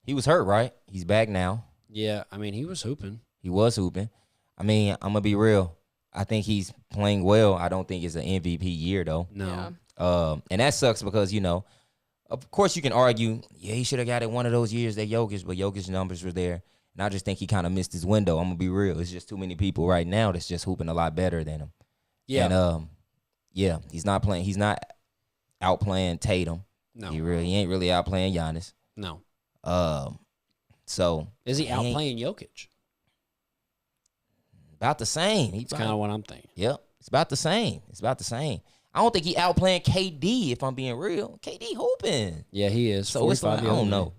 He was hurt, right? He's back now. Yeah, I mean, he was hooping. I mean, I'm gonna be real. I think he's playing well. I don't think it's an MVP year though. No. Yeah. And that sucks because, of course you can argue, he should have got it one of those years that Jokic, but Jokic's numbers were there. And I just think he kind of missed his window. I'm going to be real. It's just too many people right now that's just hooping a lot better than him. Yeah. And, he's not playing. He's not outplaying Tatum. No. He ain't really outplaying Giannis. No. So. Is he outplaying Jokic? About the same. That's kind of what I'm thinking. Yep. It's about the same. I don't think he outplaying KD, if I'm being real. KD hooping. Yeah, he is. So it's like, I don't know.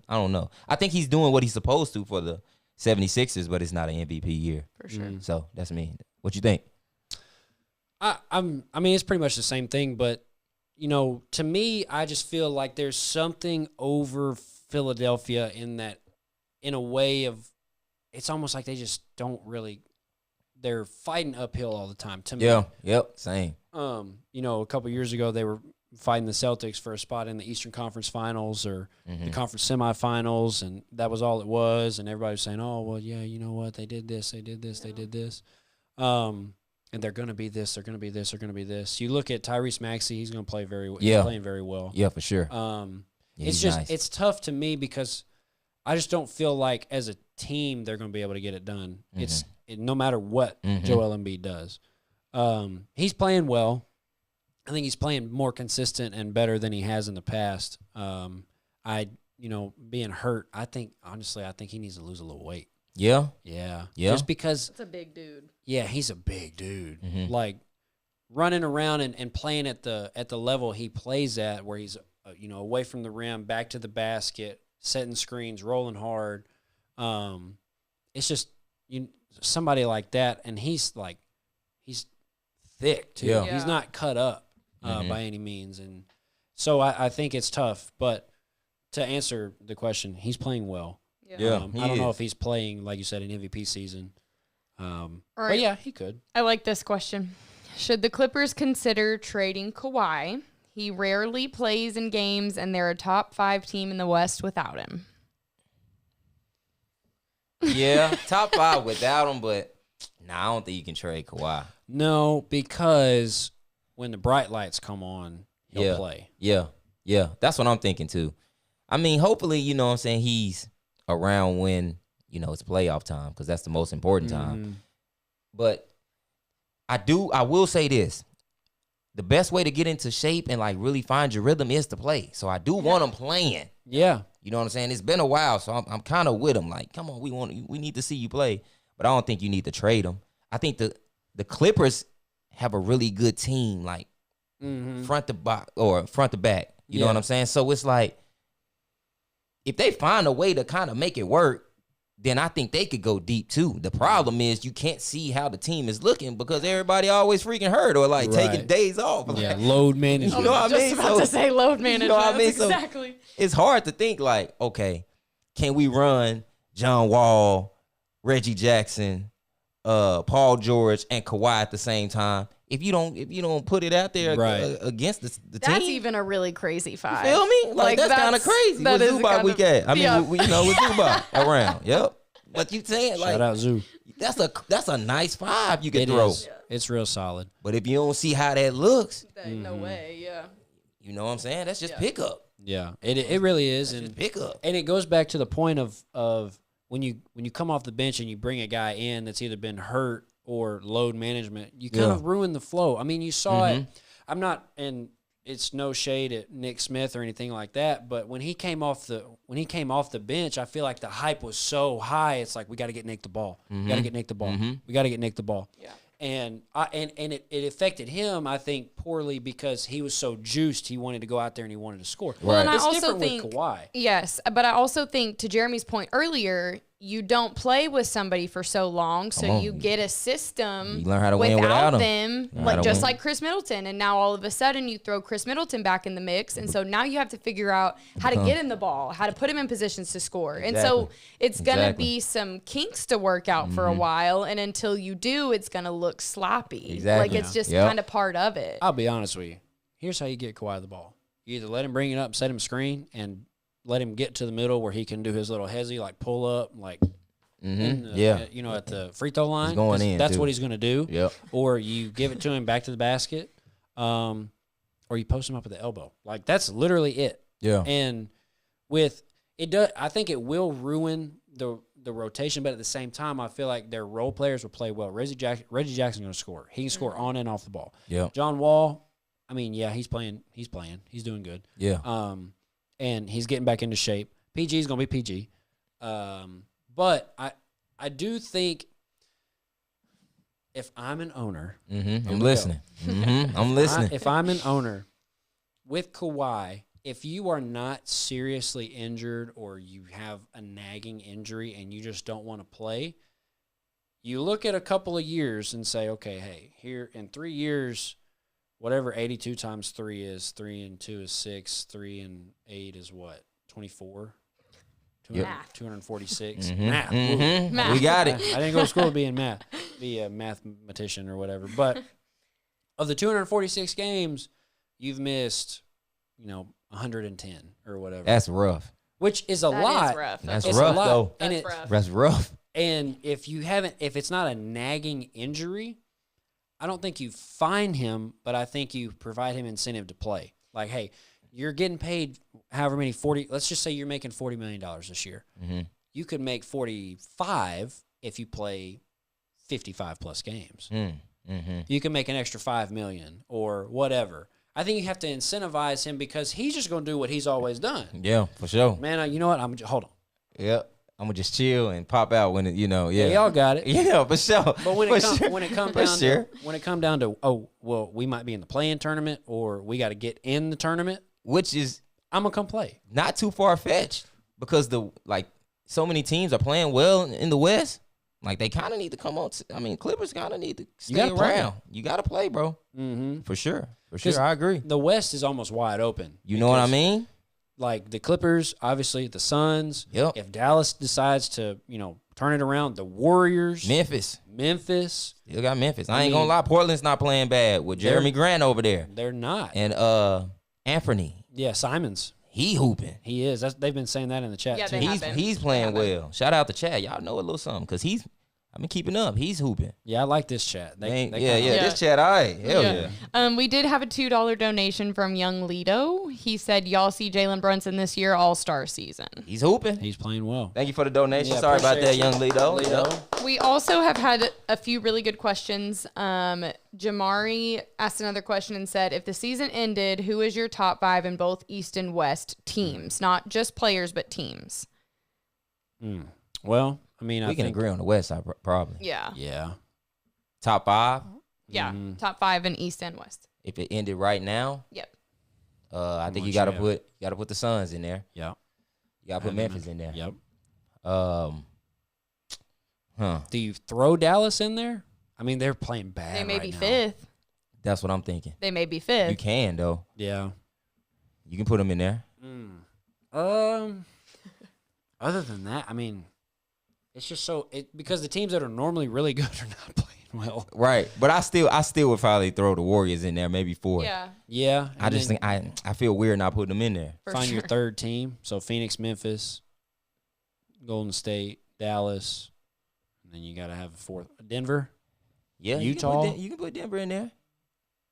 I think he's doing what he's supposed to for the 76ers, but it's not an MVP year. For sure. So that's me. What you think? I mean, it's pretty much the same thing, but, to me, I just feel like there's something over Philadelphia in a way of, it's almost like they just don't really, they're fighting uphill all the time to me. Yeah, yep, same. A couple years ago, they were fighting the Celtics for a spot in the Eastern Conference Finals or the conference semifinals, and that was all it was. And everybody was saying, "Oh, well, yeah, you know what? They did this, they did this, they did this." And they're going to be this, they're going to be this, they're going to be this. You look at Tyrese Maxey; he's going to play very well. Yeah. He's playing very well. Yeah, for sure. It's just nice. It's tough to me because I just don't feel like as a team they're going to be able to get it done. No matter what Joel Embiid does. He's playing well. I think he's playing more consistent and better than he has in the past. Being hurt, I think he needs to lose a little weight. Yeah. Yeah. Just because it's a big dude. Yeah, he's a big dude. Like running around and playing at the level he plays at, where he's away from the rim, back to the basket, setting screens, rolling hard. It's just somebody like that, and he's thick too. Yeah. He's not cut up by any means, and so I think it's tough. But to answer the question, he's playing well. Yeah, I don't know if he's playing, like you said, an MVP season. But yeah, he could. I like this question. Should the Clippers consider trading Kawhi? He rarely plays in games, and they're a top 5 team in the West without him. Yeah, top 5 without him, but I don't think you can trade Kawhi. No, because when the bright lights come on, he'll play. Yeah, that's what I'm thinking too. I mean, hopefully, he's around when, it's playoff time, because that's the most important time. But I will say this. The best way to get into shape and really find your rhythm is to play. So I do want him playing. Yeah. You know what I'm saying? It's been a while, so I'm kind of with him. Like, come on, we need to see you play. But I don't think you need to trade him. I think the Clippers have a really good team, front to back. You know what I'm saying? So it's like, if they find a way to kind of make it work, then I think they could go deep too. The problem is you can't see how the team is looking because everybody always freaking hurt or taking days off. Yeah, load management. You know what I mean? Just about to say load management. You know what I mean? Exactly. So it's hard to think okay, can we run John Wall, Reggie Jackson, Paul George, and Kawhi at the same time? if you don't put it out there against the team. That's even a really crazy 5. You feel me? Like that's kind of crazy. What Zubac week at? I mean, with Zubac around. Yep. But you saying like shout out Zoo. That's a nice 5 you can throw. Is. It's real solid. But if you don't see how that looks, no way. Yeah. You know what I'm saying? That's just pickup. Yeah, it really is, and pick up. And it goes back to the point of when you come off the bench and you bring a guy in that's either been hurt or load management, you kind of ruin the flow. I mean, you saw it. I'm not, and it's no shade at Nick Smith or anything like that, but when he came off the bench, I feel like the hype was so high. It's like we got to get Nick the ball. We got to get Nick the ball. We got to get Nick the ball. Yeah. And it affected him, I think, poorly because he was so juiced. He wanted to go out there and he wanted to score. Well, and I it's also different think with Kawhi. Yes, but I also think to Jeremy's point earlier, you don't play with somebody for so long, so you get a system. You learn how to win without them, like Chris Middleton. And now all of a sudden you throw Chris Middleton back in the mix, and so now you have to figure out how to get him the ball, how to put him in positions to score. And so it's gonna be some kinks to work out for a while, and until you do, it's gonna look sloppy. Exactly. Like it's just kind of part of it. I'll be honest with you. Here's how you get Kawhi the ball. You either let him bring it up, set him screen, and let him get to the middle where he can do his little hezzy, like pull up, like at the free throw line. He's going in. That's what he's going to do. Yep. Or you give it to him back to the basket, or you post him up at the elbow. Like that's literally it. Yeah. And with it does, I think it will ruin the rotation, but at the same time, I feel like their role players will play well. Reggie Jackson's going to score. He can score on and off the ball. Yeah. John Wall, I mean, yeah, he's playing. He's doing good. Yeah. And he's getting back into shape. PG is going to be PG. But I do think if I'm an owner. I'm listening. I'm listening. If I'm an owner with Kawhi, if you are not seriously injured or you have a nagging injury and you just don't want to play, you look at a couple of years and say, okay, hey, here in 3 years, whatever 82 times 3 is, 3 and 2 is 6, 3 and 8 is what? 24? 246. Math. We got it. I didn't go to school to be a mathematician or whatever. But of the 246 games, you've missed, 110 or whatever. That's rough. Which is a lot. Is rough. That's rough, though. That's rough. And if it's not a nagging injury, I don't think you fine him, but I think you provide him incentive to play. Like, hey, you're getting paid however many 40. Let's just say you're making $40 million this year. You could make 45 if you play 55 plus games. You can make an extra $5 million or whatever. I think you have to incentivize him because he's just going to do what he's always done. Yeah, for sure. Man, you know what? Hold on. Yep. I'm gonna just chill and pop out when it, Yeah, y'all got it. Yeah, for sure. But when it comes down to, we might be in the play-in tournament or we got to get in the tournament, which is I'm gonna come play. Not too far fetched because so many teams are playing well in the West. Like they kind of need to come on. Clippers kind of need to stay around. You got to play, bro. For sure. I agree. The West is almost wide open. You know what I mean? Like the Clippers, obviously the Suns. Yep. If Dallas decides to, turn it around, the Warriors. Memphis. You got Memphis. I ain't gonna lie. Portland's not playing bad with Jeremy Grant over there. They're not. And Anthony. Yeah, Simons. He hooping. He is. They've been saying that in the chat too. He's playing well. Shout out to Chad. Y'all know a little something because I've been keeping up. He's hooping. Yeah, I like this chat. This chat, all right. Hell yeah. We did have a $2 donation from Young Lido. He said, y'all see Jalen Brunson this year, all-star season. He's hooping. He's playing well. Thank you for the donation. Sorry about that, Young Lido. We also have had a few really good questions. Jamari asked another question and said, if the season ended, who is your top 5 in both East and West teams? Not just players, but teams. Well, we can agree on the West side, probably. Yeah. Top 5? Yeah, top 5 in East and West. If it ended right now? Yep. I think you gotta put the Suns in there. Yeah. You gotta put Memphis in there. Yep. Do you throw Dallas in there? They're playing bad. They may be now. 5th. That's what I'm thinking. They may be 5th. You can though. Yeah. You can put them in there. Other than that, it's just because the teams that are normally really good are not playing well. Right. But I still would probably throw the Warriors in there, maybe 4. Yeah. I just think I feel weird not putting them in there. Find your third team. So Phoenix, Memphis, Golden State, Dallas, and then you got to have a fourth. Denver. Yeah. Utah. You can put Denver in there.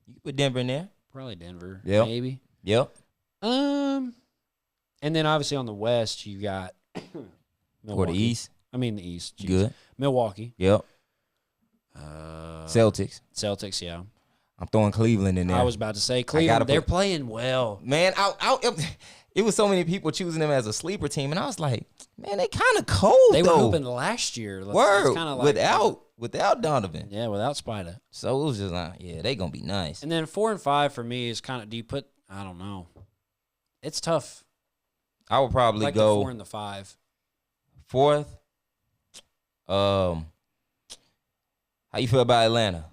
You can put Denver in there. Probably Denver. Yep. Maybe. Yep. And then obviously on the West you got Milwaukee. Or the East. I mean the East. Jeez. Good. Milwaukee. Yep. Celtics. Yeah. I'm throwing Cleveland in there. I was about to say Cleveland. They're playing well. Man, it was so many people choosing them as a sleeper team, and I was like, man, they kind of cold. They though. were hoping last year. Word. Like, without Donovan. Yeah, without Spider. So it was just like, yeah, they gonna be nice. And then 4 and 5 for me is kind of. Do you put? I don't know. It's tough. I would probably like go the 4 and the 5. 4th. How you feel about Atlanta?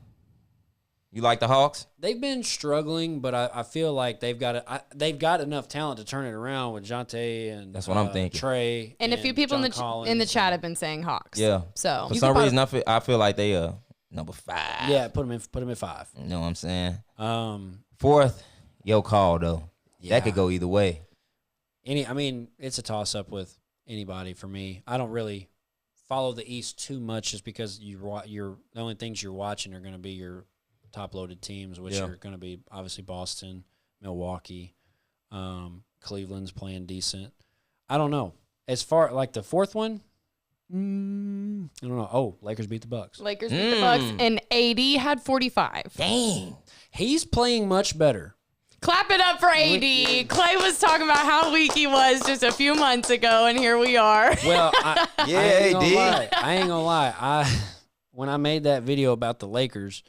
You like the Hawks? They've been struggling, but I feel like they've got enough talent to turn it around with Jonte and that's what I'm thinking. Trey and a few people in the chat have been saying Hawks. Yeah. So for some reason I feel like they number 5. Yeah, put them in 5. You know what I'm saying? 4th, your call though. Yeah. That could go either way. It's a toss up with anybody for me. I don't really follow the East too much just because the only things you're watching are going to be your top-loaded teams, which are going to be obviously Boston, Milwaukee, Cleveland's playing decent. I don't know. As far like the 4th one, I don't know. Oh, Lakers beat the Bucks. Lakers beat the Bucks, and AD had 45. Dang. He's playing much better. Clap it up for AD. Clay was talking about how weak he was just a few months ago, and here we are. Well, I ain't gonna lie. When I made that video about the Lakers,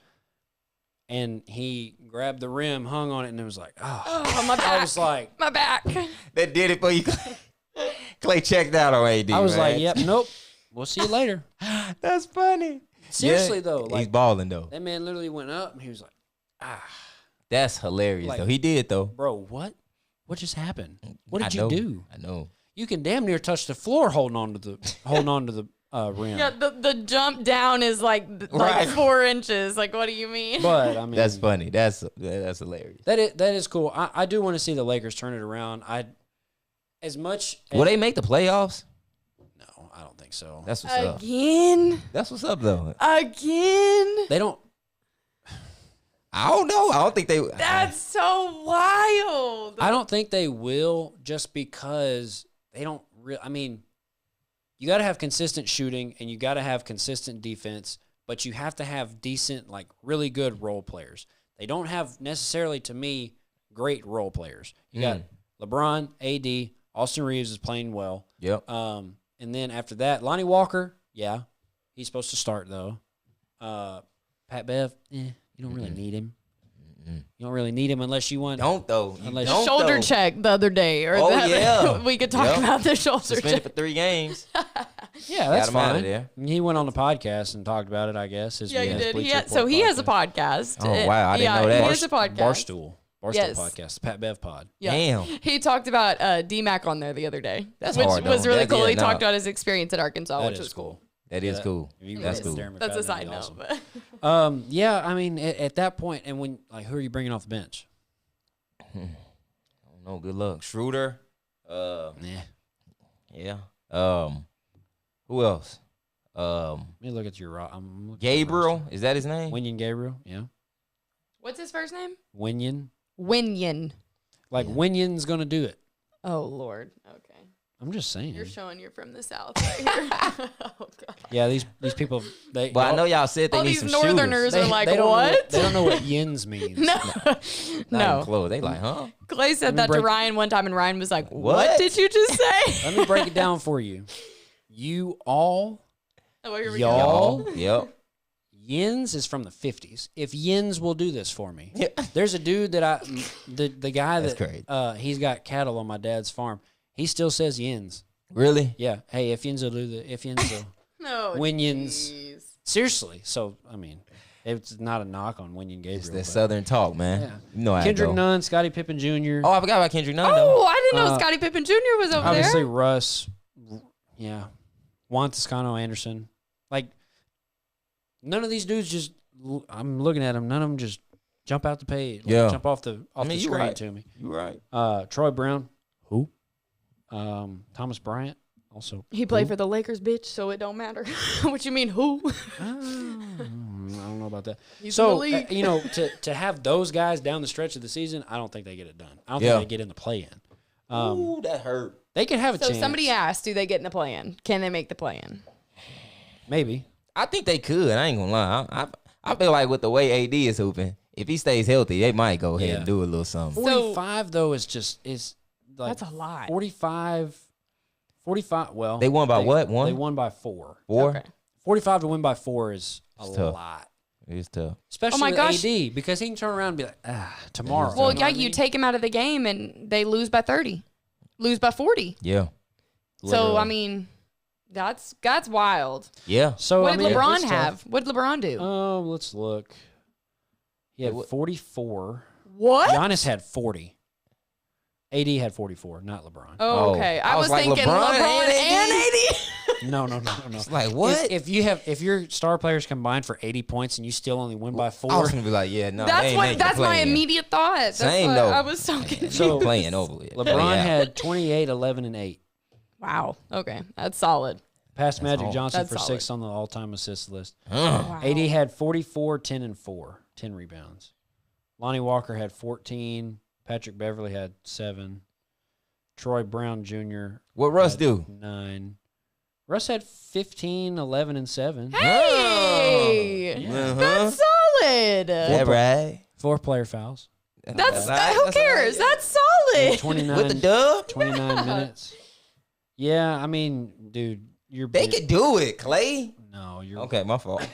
and he grabbed the rim, hung on it, and it was like, oh my back. I was like, my back. That did it for you. Clay checked out on AD. I was like, yep, nope. We'll see you later. That's funny. Seriously though, he's balling though. That man literally went up, and he was like, That's hilarious, though. He did, though. Bro, what? What just happened? What did you do? I know. You can damn near touch the floor holding on to the rim. Yeah, the jump down is like 4 inches. Like, what do you mean? But I mean, that's funny. That's hilarious. That is cool. I do want to see the Lakers turn it around. Will they make the playoffs? No, I don't think so. That's what's up. Again? That's what's up, though. Again? They don't. I don't know. I don't think they. That's so wild. I don't think they will, just because they don't really. I mean, you got to have consistent shooting and you got to have consistent defense, but you have to have decent, like really good role players. They don't have necessarily, to me, great role players. You got LeBron, AD, Austin Reeves is playing well. Yep. And then after that, Lonnie Walker, yeah, he's supposed to start though. Pat Bev, you don't really need him. You don't really need him unless you want. Don't though. Shoulder check the other day, or we could talk about the shoulder suspended check for 3 games. Yeah, that's fine. He went on the podcast and talked about it. I guess. Yeah, he did. He has a podcast. Oh wow, I didn't know that. He has a podcast. Barstool podcast, the Pat Bev pod. Yeah. Damn. He talked about D-Mac on there the other day. That's which hard, was really cool. He no. talked about his experience at Arkansas, which was cool. That is cool. That's cool. That's a side note. Awesome. Yeah, I mean, at that point, and when who are you bringing off the bench? I don't know. Good luck, Schroeder. Yeah. Who else? Let me look at your. Gabriel, is that his name? Winyan Gabriel. Yeah. What's his first name? Winyan. Like Winyan's gonna do it. Oh Lord. Okay. I'm just saying. You're showing you're from the South right here. Oh, God. Yeah, these people. But I know y'all said they need some shooters. All these Northerners are like, what? They don't know what yins means. No. Close. They like, huh? Clay said that to Ryan one time, and Ryan was like, what did you just say? Let me break it down for you. You all. Oh, here we y'all. go. Yep. Yins is from the 50s. If Yins will do this for me. There's a dude that the guy That's that crazy. He's got cattle on my dad's farm. He still says Yins. Really? Yeah. Hey, if Yins will do the Yins will. No. Winions. Seriously. So, I mean, it's not a knock on Winyan Gabriel. It's that Southern talk, man. Yeah. You know how Kendrick Nunn, Scottie Pippen Jr. Oh, I forgot about Kendrick Nunn. Oh, I didn't know Scottie Pippen Jr. was over obviously there. Russ. Yeah. Juan Toscano Anderson. Like, None of these dudes just. I'm looking at them. None of them just jump out the page. Jump off the screen to me. You're right. Troy Brown. Who? Thomas Bryant. Also, he played for the Lakers, bitch, so it don't matter. What you mean, who? I don't know about that. He's in the league. You know, to have those guys down the stretch of the season, I don't think they get it done. I don't think they get in the play-in. Ooh, that hurt. They could have a chance. So somebody asked, do they get in the play-in? Can they make the play-in? Maybe. I think they could. I ain't gonna lie. I feel like with the way AD is hooping, if he stays healthy, they might go ahead and do a little something. 45 though is like that's a lot. 45. Well, they won by what? One? They won by 4. 4? Okay. 45 to win by 4 is It's a tough. lot. It's tough. Especially with AD, because he can turn around and be like, tomorrow. Well, you know what I you mean? take him out of the game and they lose by 30, lose by 40. Yeah. So, I mean, that's wild. Yeah. So What did LeBron have? What did LeBron do? Oh, let's look. He had 44. What? Giannis had 40. AD had 44, not LeBron. Oh, okay. I was like, thinking LeBron LeBron and and AD. No. It's like, what? If your star players combined for 80 points and you still only win by 4, I was gonna be like, yeah, no. they ain't That's my playing. immediate thought. That's Same, what though. I was so confused. So- Playing over with. LeBron had 28, 11, and 8. Wow. Okay. That's solid. Passed Magic all. Johnson That's for solid. 6th on the all-time assist list. Wow. AD had 44, 10, and 4, 10 rebounds. Lonnie Walker had 14. Patrick Beverly had 7. Troy Brown Jr. What Russ had do? 9. Russ had 15, 11, and 7. Hey! Uh-huh. That's solid. That right? 4 player fouls. That's That's who cares? That's solid. 29, With the dub? 29 minutes. Yeah, I mean, dude, They could do it, Clay. No, you're Okay, my fault.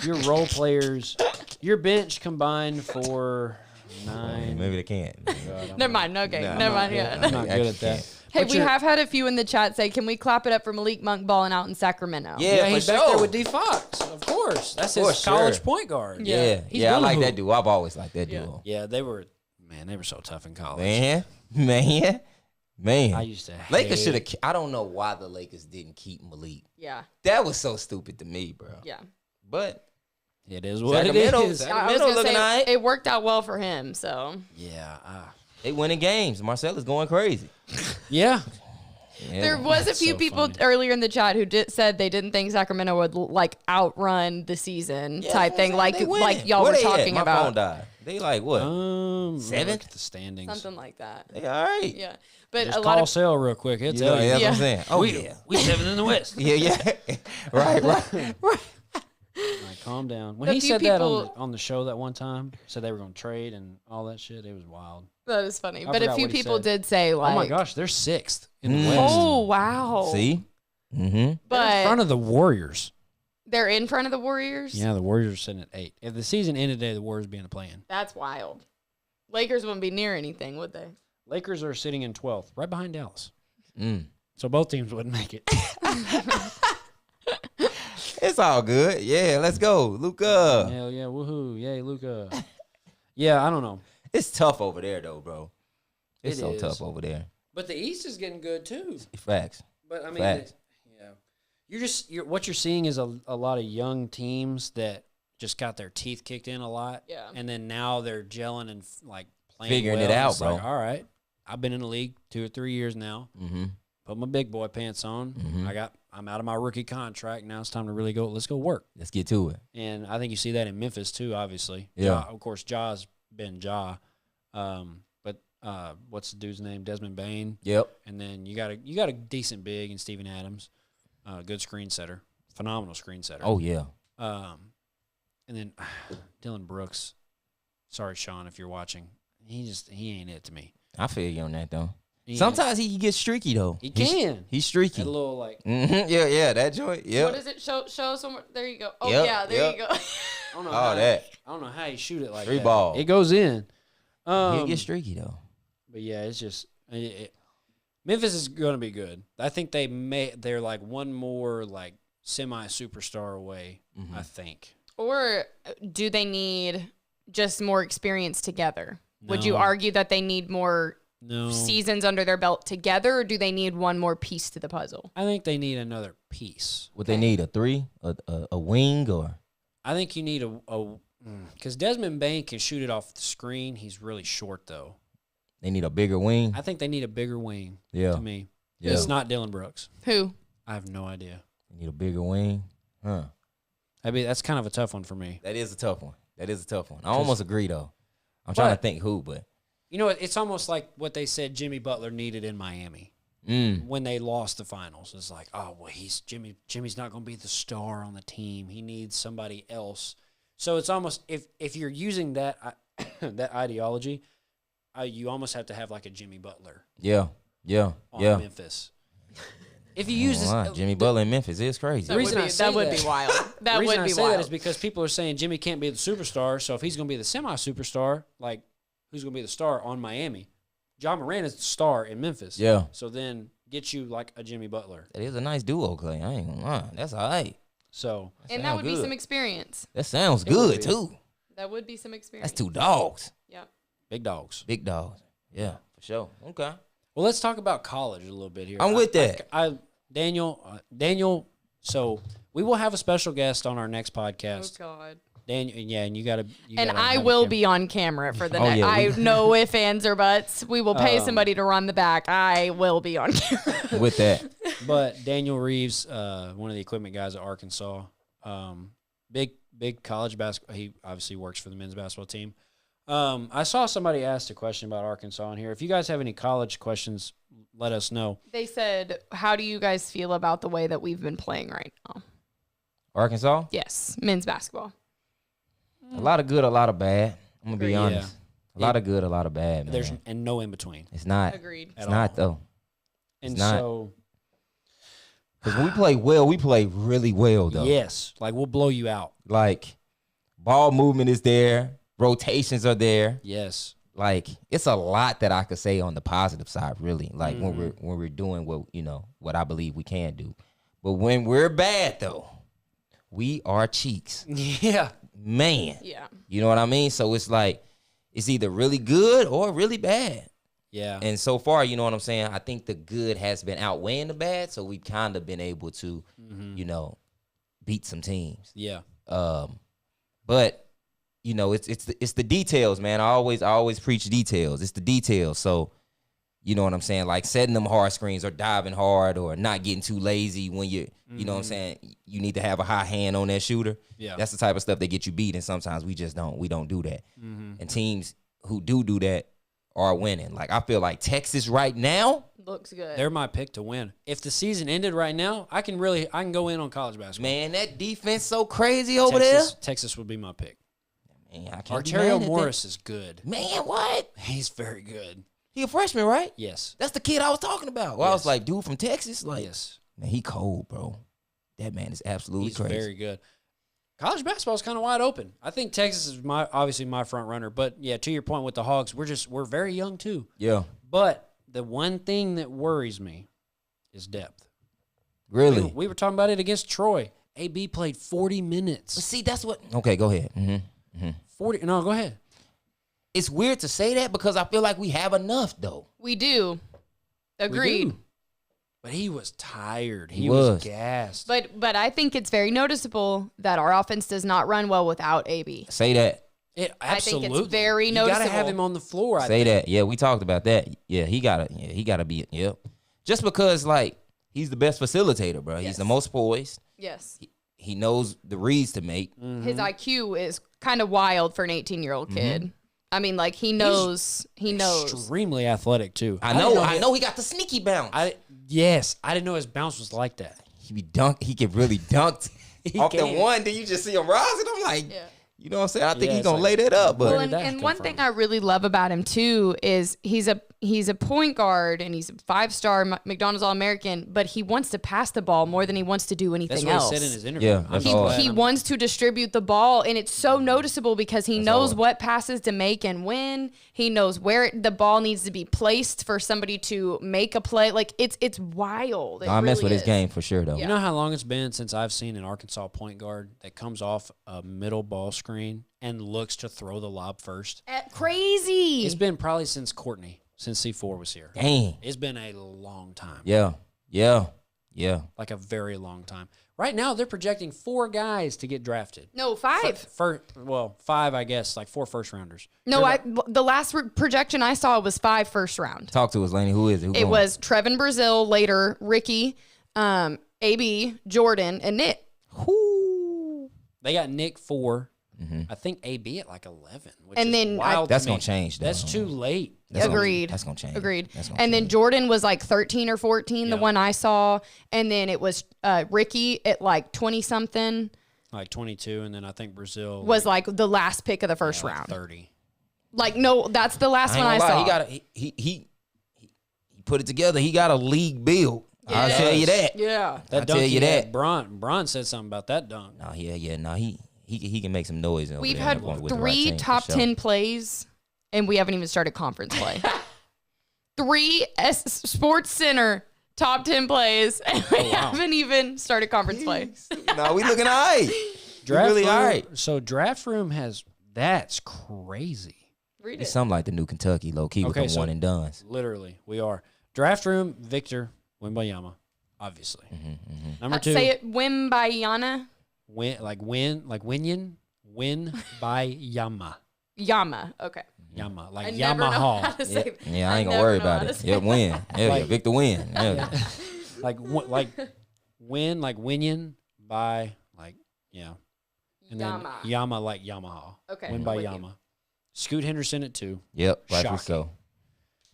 your role players, your bench combined for 9. Maybe they can't. God, I'm Never not- mind. Okay. No, Never I'm mind. Yeah. I'm not good at that. Hey, But we you're- have had a few in the chat say, can we clap it up for Malik Monk balling out in Sacramento? Yeah, for he's back sure. there with D Fox, of course. That's For his college sure. point guard. Yeah, He's I gonna like that hoop. dude. I've always liked that Yeah. duo. Yeah, they were so tough in college. Man. I used to hate Lakers should have. I don't know why the Lakers didn't keep Malik. Yeah. That was so stupid to me, bro. Yeah. But It is what it Sacramento- is. Sacramento- I was Middle gonna looking say, all right. it worked out well for him. So Yeah. they winning games. Marcelo's going crazy. Yeah. Yeah. there was a That's few so people funny. earlier in the chat who said they didn't think Sacramento would like outrun the season Yeah, type that's thing, what I'm saying. They like winning. y'all Where were they at? talking My about. phone died. They like what? Seventh? Seventh? Look at the standings. Something like that. They all right. Yeah. But Just a lot call of Sale real quick. He'll tell you. Yeah, that's what Yeah. I'm saying. Oh yeah. We 7th in the West. Yeah. right. All right, calm down. When A he few said that people- on the show that one time, said they were going to trade and all that shit, it was wild. that is funny. I But a forgot few what he people said. did say like, Oh my gosh, they're 6th in the Mm. West. oh wow. See. Mm-hmm. They're in But front of the Warriors. they're in front of the Warriors. Yeah, the Warriors are sitting at 8. If the season ended today, the Warriors would be in the play-in. That's wild. Lakers wouldn't be near anything, would they? Lakers are sitting in 12th, right behind Dallas. Mm. So both teams wouldn't make it. It's all good. Yeah, let's go, Luka. Hell yeah, woohoo, yay, Luka. Yeah, I don't know. It's tough over there, though, bro. It's It so is. tough over there. But the East is getting good too. Facts. But I mean, Facts. what you're seeing is a lot of young teams that just got their teeth kicked in a lot. Yeah. And then now they're gelling and like playing Figuring well. it out, It's bro. like, all right, I've been in the league 2 or 3 years now. Mm-hmm. Put my big boy pants on. I'm out of my rookie contract. Now it's time to really go. Let's go work. Let's get to it. And I think you see that in Memphis too. Obviously, Yeah. Ja, of course, Ja's been Ja. But what's the dude's name? Desmond Bain. Yep. And then you got a decent big in Steven Adams, good screen setter, phenomenal screen setter. Oh yeah. And then Dylan Brooks. Sorry, Sean, if you're watching, he ain't it to me. I feel you on that though. He Sometimes he gets streaky though. He can. He's streaky. That little like Yeah, that joint. Yeah. What is it? Show somewhere. There you go. Oh Yep, yeah, there yep. you go. I don't know Oh, how, that. I don't know how you shoot it like Three that. ball. It goes in. He'll get streaky though. But yeah, it's just Memphis is going to be good. I think they're like one more like semi superstar away. I think. Or do they need just more experience together? Would you No. argue that they need more seasons under their belt together, or do they need one more piece to the puzzle? I think they need another piece. Would they need a 3, a wing, or? I think you need because Desmond Bain can shoot it off the screen. He's really short, though. They need a bigger wing? I think they need a bigger wing, to me. Yeah. It's not Dylan Brooks. Who? I have no idea. They need a bigger wing? Huh. That's kind of a tough one for me. That is a tough one. I almost agree, though. I'm trying to think who, but. You know, it's almost like what they said Jimmy Butler needed in Miami when they lost the finals. It's like, oh, well, Jimmy's not going to be the star on the team. He needs somebody else. So it's almost, if you're using that that ideology, you almost have to have like a Jimmy Butler. Yeah. On Memphis. If you use this, Jimmy Butler in Memphis is crazy. That would be wild. That would be wild. The reason I say that is because people are saying Jimmy can't be the superstar. So if he's going to be the semi-superstar, like who's going to be the star on Miami? John Moran is the star in Memphis. Yeah. So then get you like a Jimmy Butler. That is a nice duo, Clay. I ain't gonna lie. That's all right. So and that would be some experience. That sounds good too. That would be some experience. That's 2 dogs. Yep. Big dogs. Big dogs. Yeah, for sure. Okay. Well, let's talk about college a little bit here. I'm with that. Daniel. So we will have a special guest on our next podcast. Oh God. Daniel, yeah, and you gotta. And I will be on camera for the next. Yeah, I know if ands or buts. We will pay somebody to run the back. I will be on camera with that. But Daniel Reeves, one of the equipment guys at Arkansas, big college basketball. He obviously works for the men's basketball team. I saw somebody asked a question about Arkansas on here. If you guys have any college questions, let us know. They said, "How do you guys feel about the way that we've been playing right now?" Arkansas? Yes, men's basketball. A lot of good, a lot of bad. I'm gonna be honest. Yeah. A lot of good, a lot of bad. Man. There's no in between. It's not. Agreed. It's not though. And so, because when we play well, we play really well though. Yes, like we'll blow you out. Like ball movement is there, rotations are there. Yes. Like it's a lot that I could say on the positive side, really. Like when we're doing what I believe we can do, but when we're bad though, we are cheeks. Yeah. Man. Yeah. You know what I mean? So it's like it's either really good or really bad. Yeah. And so far, you know what I'm saying? I think the good has been outweighing the bad, so we've kind of been able to, beat some teams. Yeah. But it's the details, man. I always preach details. It's the details. So, you know what I'm saying? Like setting them hard screens or diving hard or not getting too lazy when you know what I'm saying? You need to have a high hand on that shooter. Yeah. That's the type of stuff that get you beat, and sometimes we just don't. We don't do that. And teams who do that are winning. Like I feel like Texas right now looks good. They're my pick to win. If the season ended right now, I can go in on college basketball. Man, that defense so crazy over there. Texas would be my pick. Man, I can't Arterio Morris is good. Man, what? He's very good. He a freshman, right? Yes. That's the kid I was talking about. Well, I was like, dude from Texas, like, yes. Man, he cold, bro. That man is absolutely crazy. He's very good. College basketball is kind of wide open. I think Texas is obviously my front runner, but yeah, to your point with the Hogs, we're very young too. Yeah. But the one thing that worries me is depth. Really? We were talking about it against Troy. AB played 40 minutes. But see, that's what. Okay, go ahead. 40. No, go ahead. It's weird to say that because I feel like we have enough though. We do. Agreed. We do. But he was tired. He was gassed. But I think it's very noticeable that our offense does not run well without AB. Say that. Absolutely. I think it's very noticeable. You got to have him on the floor. Say that. Yeah, we talked about that. Yeah, he gotta be. Yep. Just because like he's the best facilitator, bro. Yes. He's the most poised. Yes. He knows the reads to make. His IQ is kind of wild for an 18-year-old kid. I mean, like he knows. Extremely athletic too. I know. He got the sneaky bounce. Yes, I didn't know his bounce was like that. He could really dunk off the one. Then you just see him rising. I'm like, you know what I'm saying? I think he's gonna lay that up. But and one thing I really love about him too is he's a point guard and he's a 5-star McDonald's All-American, but he wants to pass the ball more than he wants to do anything else. That's what he said in his interview. Yeah, he wants to distribute the ball, and it's so noticeable because he knows what passes to make and when. He knows where the ball needs to be placed for somebody to make a play. Like it's wild. I mess with his game for sure, though. You know how long it's been since I've seen an Arkansas point guard that comes off a middle ball screen and looks to throw the lob first? Crazy. It's been probably since Courtney. since C4 was here. Dang. It's been a long time. Yeah. Like a very long time. Right now, they're projecting 4 guys to get drafted. No, 5. 5, I guess, like 4 first-rounders. No, the last projection I saw was 5 first round. Talk to us, Laney. Who is it? It was Trevin Brazil, later Ricky, AB, Jordan, and Nick. They got Nick 4. I think AB at like 11, which and is then wild. That's going to change. That's too late. Agreed. That's going to change. Agreed. Then Jordan was like 13 or 14, the one I saw. And then it was Ricky at like 20-something. Like 22, and then I think Brazil was like the last pick of the first round. 30. Like, no, that's the last one I saw. He put it together. He got a league build. I'll tell you that. Yeah. That dunk he had, Bron said something about that dunk. No, he can make some noise. We've had 3 top 10 plays, and we haven't even started conference play. 3 Sports Center top 10 plays, and we haven't even started conference play. No, we looking all right. Really all right. So draft room that's crazy. Read it. It's something like the new Kentucky low-key with them one and dones. Literally, we are. Draft room, Victor Wimbayama, obviously. Number 2. Say it, Wimbayana. Winyan, win by Yama. Yama, okay. Yama, like I never know how Yamaha. to say that. Yeah, I ain't gonna worry about it. Yeah, win. Yeah, Victor win. Yeah. like win, like Winyan by and Yama. then Yama like Yamaha. Okay, win I'm by with you. Yama. Scoot Henderson at 2. Yep, rightfully Shocking. so.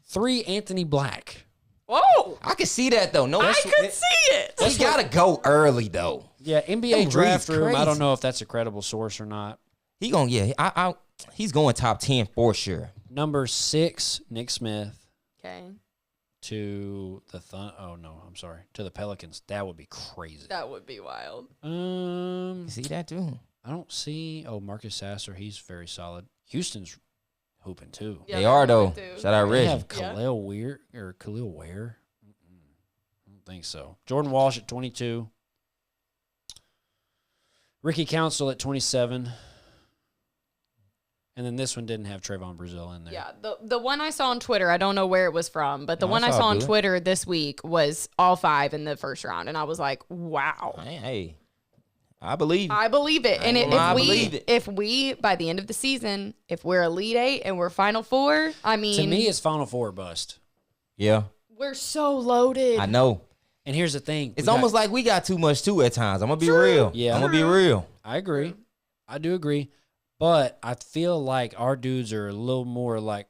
3 Anthony Black. Whoa! I can see that though. No, I could see it. He gotta go early though. Yeah, NBA Them draft reads room. I crazy. don't know if that's a credible source or not. He gonna he's going top 10 for sure. Number 6, Nick Smith Okay, to the to the Pelicans. That would be crazy. that would be wild. You see that too? I don't see. Oh, Marcus Sasser. He's very solid. Houston's hooping too. Yeah, They are they're though. good, too. Shout out They Reggie. have Khalil Ware. I don't think so. Jordan Walsh at 22. Ricky Council at 27. And then this one didn't have Trayvon Brazil in there. Yeah, the one I saw on Twitter, I don't know where it was from, but the No, one I it's saw all on good. Twitter this week was all 5 in the first round, and I was like, wow. Hey, I believe. I believe it. And I believe it. if we, by the end of the season, if we're Elite 8 and we're Final 4, I mean. To me, it's Final Four or bust. Yeah, we're so loaded. I know. And here's the thing. It's almost like we got too much too at times. I'm gonna be real. Yeah. I'm gonna be real. I agree. I do agree. But I feel like our dudes are a little more like,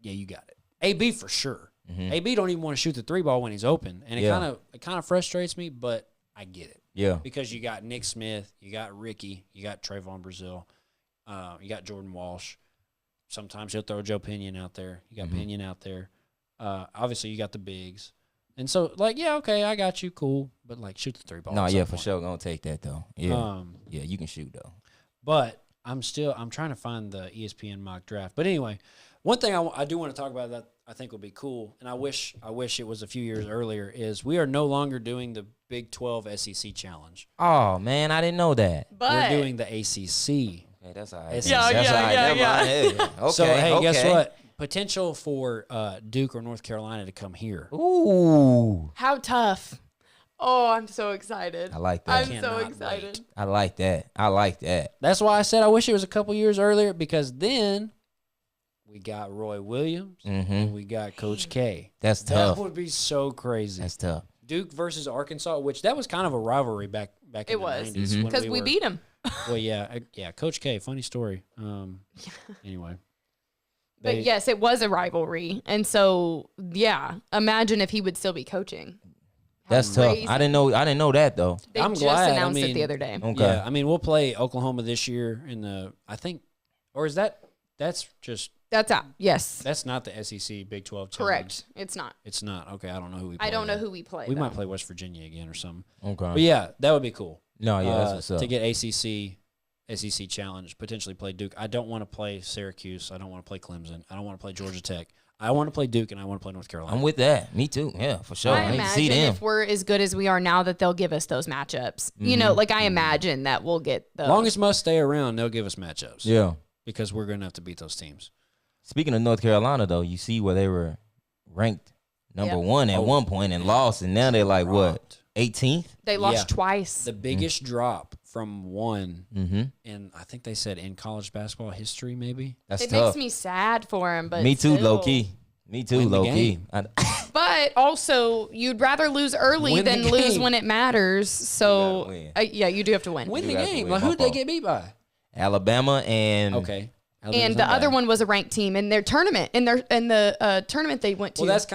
yeah, you got it. AB for sure. AB don't even want to shoot the 3 ball when he's open. And it kind of frustrates me, but I get it. Yeah. Because you got Nick Smith, you got Ricky, you got Trayvon Brazil, you got Jordan Walsh. Sometimes he'll throw Joe Pinion out there. You got Pinion out there. Obviously, you got the bigs. And so, like, yeah, okay, I got you, cool. But, like, shoot the 3 ball. No, at some yeah, for point. sure. Gonna take that, though. Yeah. Yeah, you can shoot, though. But I'm trying to find the ESPN mock draft. But anyway, one thing I do want to talk about that I think would be cool, and I wish it was a few years earlier, is we are no longer doing the Big 12 SEC Challenge. Oh, man, I didn't know that. But We're doing the ACC. Okay, that's all right. Yeah, That's all right. yeah, Never yeah. mind. Hey, okay, So, hey, okay. guess what? Potential for Duke or North Carolina to come here. Ooh. how tough. Oh, I'm so excited. I like that. I'm so Cannot excited. wait. I like that. I like that. That's why I said I wish it was a couple years earlier, because then we got Roy Williams and we got Coach K. That's That tough. would be so crazy. That's tough. Duke versus Arkansas, which that was kind of a rivalry back in It the was. 90s. when Because we were- beat him. Well, yeah, Coach K, funny story. Anyway. But yes, it was a rivalry. And so, yeah, imagine if he would still be coaching. That's tough. crazy. I didn't know that though. They I'm just glad. I announced it mean, the other day. Okay. Yeah, I mean, we'll play Oklahoma this year in the, I think, or is that's just, That's out. Yes. that's not the SEC Big 12 challenge. Correct. It's not. It's not. Okay, I don't know who we play. I don't know then. who we play. We though. might play West Virginia again or something. Okay. But yeah, that would be cool. No, yeah, that's what's up. To get SEC challenge, potentially play Duke. I don't want to play Syracuse. I don't want to play Clemson. I don't want to play Georgia Tech. I want to play Duke and I want to play North Carolina. I'm with that. Me too. Yeah, for sure. I I need to see imagine them. if we're as good as we are now that they'll give us those matchups. You know, like I imagine that we'll get those. Longest must stay around, they'll give us matchups. Yeah. Because we're going to have to beat those teams. Speaking of North Carolina, though, you see where they were ranked number one at one point and lost, and now they're like what, 18th? They lost twice. The biggest drop from one, and I think they said in college basketball history, maybe. It makes me sad for him, but me too, low key. Me too, low key. But also, you'd rather lose early than lose when it matters. So, you do have to win. Win the game. Like, who'd they get beat by? Alabama and and the other one was a ranked team in their tournament. In the tournament they went to. Well, that's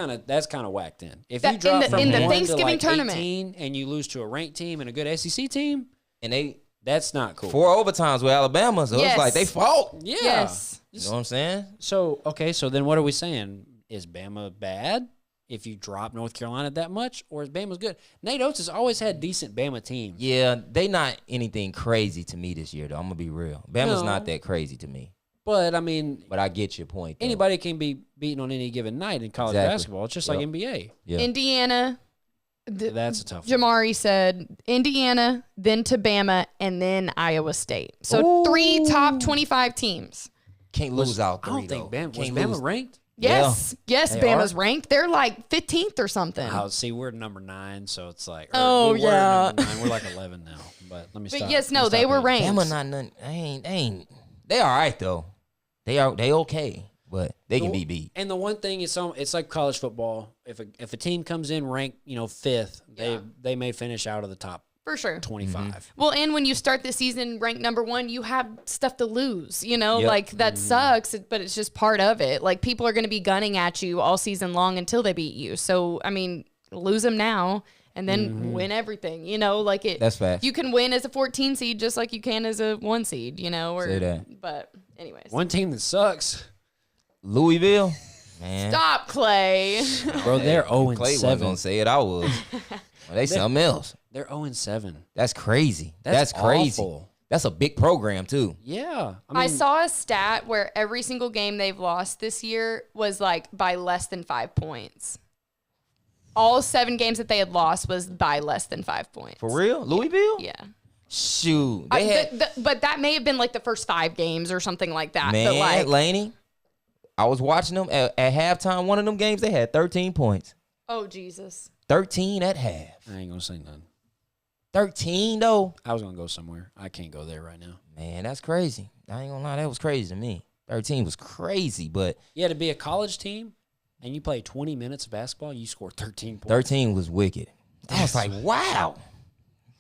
kind of whacked in. If you drop from in the 1 Thanksgiving to like tournament 18 and you lose to a ranked team and a good SEC team, and that's not cool. 4 overtimes with Alabama, so it's like they fought. Yeah. Yes. You know what I'm saying? So then what are we saying? Is Bama bad if you drop North Carolina that much, or is Bama's good? Nate Oates has always had decent Bama teams. Yeah, they not anything crazy to me this year, though. I'm going to be real. Bama's not that crazy to me. But, I mean... But I get your point, though. Anybody can be beaten on any given night in college basketball. It's just like NBA. Yeah. Indiana... That's a tough one. Jamari said Indiana, then to Bama, and then Iowa State. So 3 top 25 teams. Can't lose out 3, I don't think Bama... Was Bama ranked? Yes, Bama's ranked. They're like 15th or something. Oh, see, we're number 9, so it's like... Oh, yeah. We're like 11 now, but let me stop. But yes, no, they were ranked. Bama not nothing... They ain't... They all right, though. They okay, but they can be beat. And the one thing is, it's like college football. If a team comes in ranked, 5th, they may finish out of the top. For sure. 25. Well, and when you start the season ranked number 1, you have stuff to lose, like that sucks, but it's just part of it. Like people are going to be gunning at you all season long until they beat you. So, I mean, lose them now and then win everything, like it. That's fast. You can win as a 14 seed just like you can as a 1 seed, or. Say that. But anyways. One team that sucks. Louisville. Man. Stop, Clay. Bro, they're 0-7. Clay wasn't going to say it. I was. They something else. They're 0-7. That's crazy. That's crazy. Awful. That's a big program, too. Yeah. I saw a stat where every single game they've lost this year was like by less than 5 points. All 7 games that they had lost was by less than 5 points. For real? Louisville? Yeah. Shoot. But that may have been like the first 5 games or something like that. Man, but like, Laney, I was watching them at halftime. One of them games, they had 13 points. Oh, Jesus. 13 at half. I ain't going to say nothing. 13, though. I was going to go somewhere. I can't go there right now. Man, that's crazy. I ain't going to lie. That was crazy to me. 13 was crazy, but... Yeah, to be a college team and you play 20 minutes of basketball, you score 13 points. 13 was wicked. I was like, wow.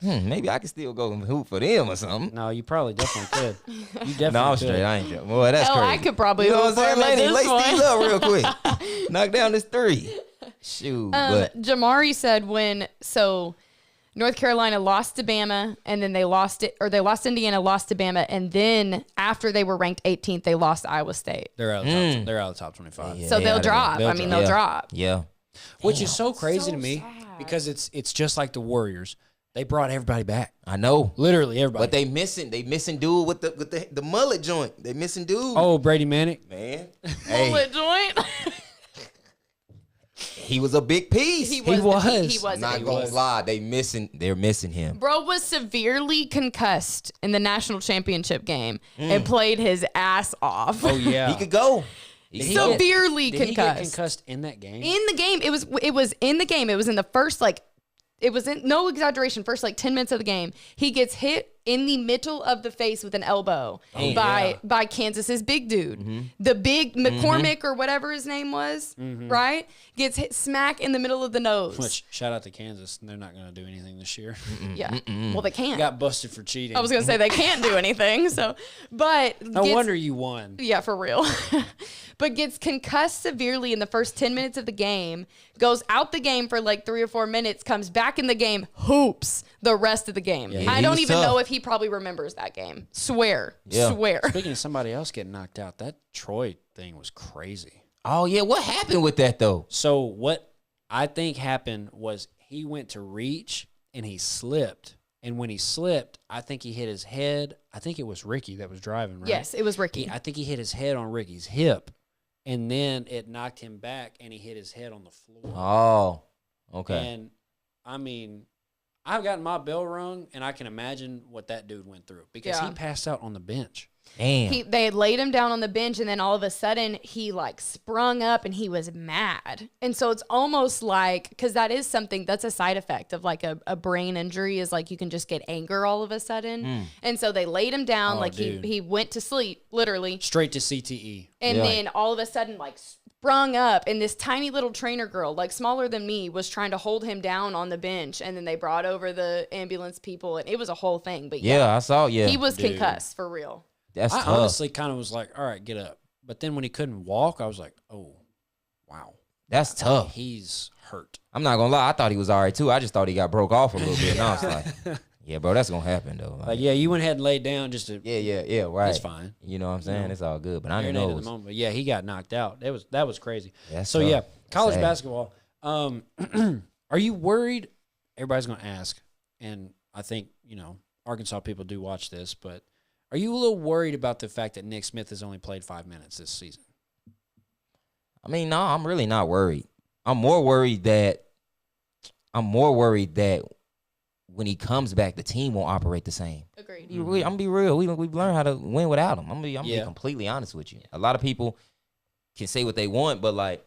Maybe I could still go and hoop for them or something. No, you probably definitely could. You definitely No, I'm could. straight. I ain't joking. Boy, that's crazy. I could probably you know hoop what I'm for saying, them at lady? this Lace these point. up real quick. Knock down this 3. Shoot. But Jamari said North Carolina lost to Bama, and then they lost Indiana, lost to Bama, and then after they were ranked 18th, they lost Iowa State. They're out of the top 25. Yeah, so they'll drop. They'll drop. Yeah. Which is so crazy to me because it's just like the Warriors. They brought everybody back. I know. Literally everybody. But they missing dude with the mullet joint. They missing dude. Oh, Brady Manick. Man. Mullet joint. He was a big piece. He was. I'm not gonna lie, they're missing him. Bro was severely concussed in the national championship game and played his ass off. Oh yeah. He could go. Severely Did he get concussed. concussed in that game? In the game, it was in the game. It was in the first it was in no exaggeration, first 10 minutes of the game. He gets hit in the middle of the face with an elbow by Kansas's big dude. The big McCormick or whatever his name was, right? Gets hit smack in the middle of the nose. Which, shout out to Kansas. They're not going to do anything this year. Yeah. Well, they can't. Got busted for cheating. I was going to say they can't do anything. But no wonder you won. Yeah, for real. But gets concussed severely in the first 10 minutes of the game, goes out the game for 3 or 4 minutes, comes back in the game, hoops the rest of the game. Yeah, I don't even know if he probably remembers that game. Swear. Speaking of somebody else getting knocked out, that Troy thing was crazy. Oh yeah, what happened with that though? So what I think happened was he went to reach and he slipped. And when he slipped, I think he hit his head. I think it was Ricky that was driving, right? Yes, it was Ricky. I think he hit his head on Ricky's hip. And then it knocked him back and he hit his head on the floor. Oh, okay. And I mean, I've gotten my bell rung, and I can imagine what that dude went through because he passed out on the bench. Damn. They had laid him down on the bench, and then all of a sudden he like sprung up and he was mad. And so it's almost like, because that is something that's a side effect of like a brain injury, is like you can just get anger all of a sudden. And so they laid him down, like he went to sleep, literally. Straight to CTE. And then all of a sudden, like, sprung up, and this tiny little trainer girl, like smaller than me, was trying to hold him down on the bench. And then they brought over the ambulance people, and it was a whole thing. But I saw. Yeah, he was concussed for real. That's I tough. honestly kind of was like, all right, get up. But then when he couldn't walk, I was like, oh, wow. That's tough. He's hurt. I'm not gonna lie. I thought he was all right too. I just thought he got broke off a little bit. And I was like, yeah, bro, that's gonna happen though. Like, you went ahead and laid down just to. Yeah, right. It's fine. You know what I'm saying? It's all good. But I didn't know. The moment. But yeah, he got knocked out. That was crazy. That's so tough. college Sad. basketball. Are you worried? Everybody's gonna ask, and I think Arkansas people do watch this, but are you a little worried about the fact that Nick Smith has only played 5 minutes this season? I mean, no, I'm really not worried. I'm more worried that when he comes back, the team won't operate the same. Agreed. I'm gonna be real. We've learned how to win without him. I'm gonna be completely honest with you. A lot of people can say what they want, but like,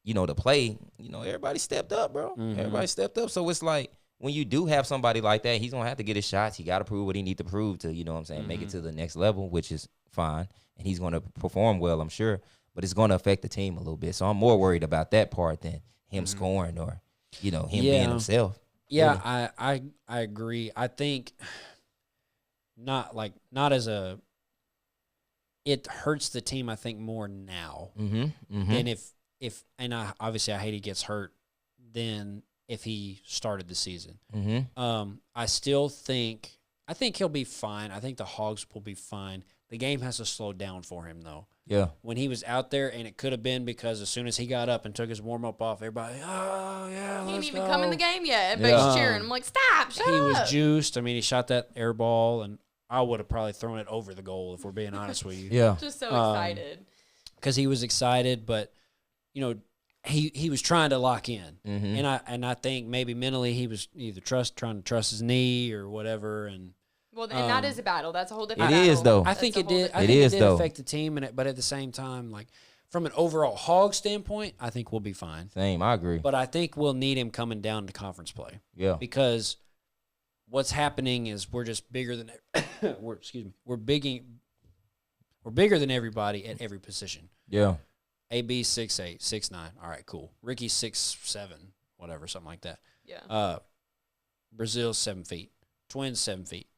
to play, everybody stepped up, bro. Everybody stepped up. So it's like, when you do have somebody like that, he's gonna have to get his shots. He got to prove what he need to prove to, make it to the next level, which is fine. And he's gonna perform well, I'm sure. But it's gonna affect the team a little bit. So I'm more worried about that part than him scoring or, him being himself. Yeah, really. I agree. I think it hurts the team, I think, more now than if obviously I hate he gets hurt than if he started the season. I still think he'll be fine. I think the Hogs will be fine. The game has to slow down for him, though. Yeah. When he was out there, and it could have been because as soon as he got up and took his warm-up off, everybody, oh, yeah, He let's didn't even go. come in the game yet. Everybody's cheering. I'm like, stop, shut up. He was juiced. I mean, he shot that air ball, and I would have probably thrown it over the goal if we're being honest with you. Yeah. Just so excited. Because he was excited, but, he was trying to lock in. And I think maybe mentally he was either trying to trust his knee or whatever, and and that is a battle. That's a whole different It battle. is, though. I think it did. I It think is, it did though. affect the team, but at the same time, like from an overall Hog standpoint, I think we'll be fine. Same, I agree. But I think we'll need him coming down to conference play. Yeah. Because what's happening is we're just bigger than we're bigger than everybody at every position. Yeah. AB 6'8", 6'9". All right, cool. Ricky 6'7", whatever, something like that. Yeah. Brazil 7 feet. Twins 7 feet.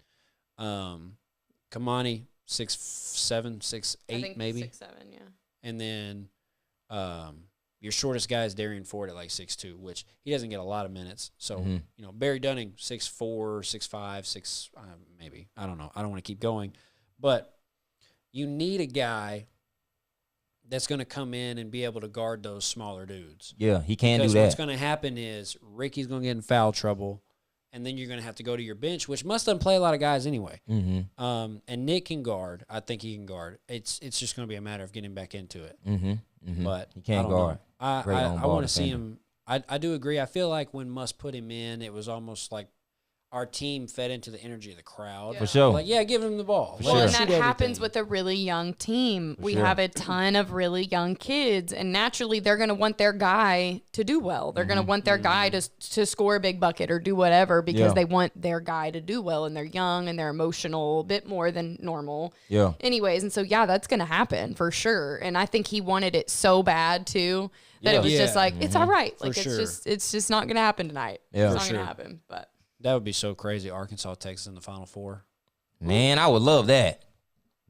Kamani 6'7", 6'8", maybe. 6'7", yeah. And then your shortest guy is Darian Ford at like 6'2", which he doesn't get a lot of minutes. So, Barry Dunning 6'4", 6'5", 6 maybe. I don't know. I don't want to keep going. But you need a guy that's going to come in and be able to guard those smaller dudes. Yeah, he can do that. Because what's going to happen is Ricky's going to get in foul trouble, and then you're going to have to go to your bench, which must doesn't play a lot of guys anyway. And Nick can guard. I think he can guard. It's just going to be a matter of getting back into it. But he can't guard. I want to see him. I do agree. I feel like when Musk put him in, it was almost like our team fed into the energy of the crowd. For sure. Like, give him the ball. Well, and that happens with a really young team. We have a ton of really young kids, and naturally they're going to want their guy to do well. They're going to want their guy to score a big bucket or do whatever because they want their guy to do well, and they're young and they're emotional a bit more than normal. Yeah. Anyways, and so, that's going to happen for sure. And I think he wanted it so bad, too, that it was just like, it's all right. Like, it's just not going to happen tonight. Yeah. It's not going to happen, but. That would be so crazy. Arkansas, Texas in the Final Four. Man, I would love that.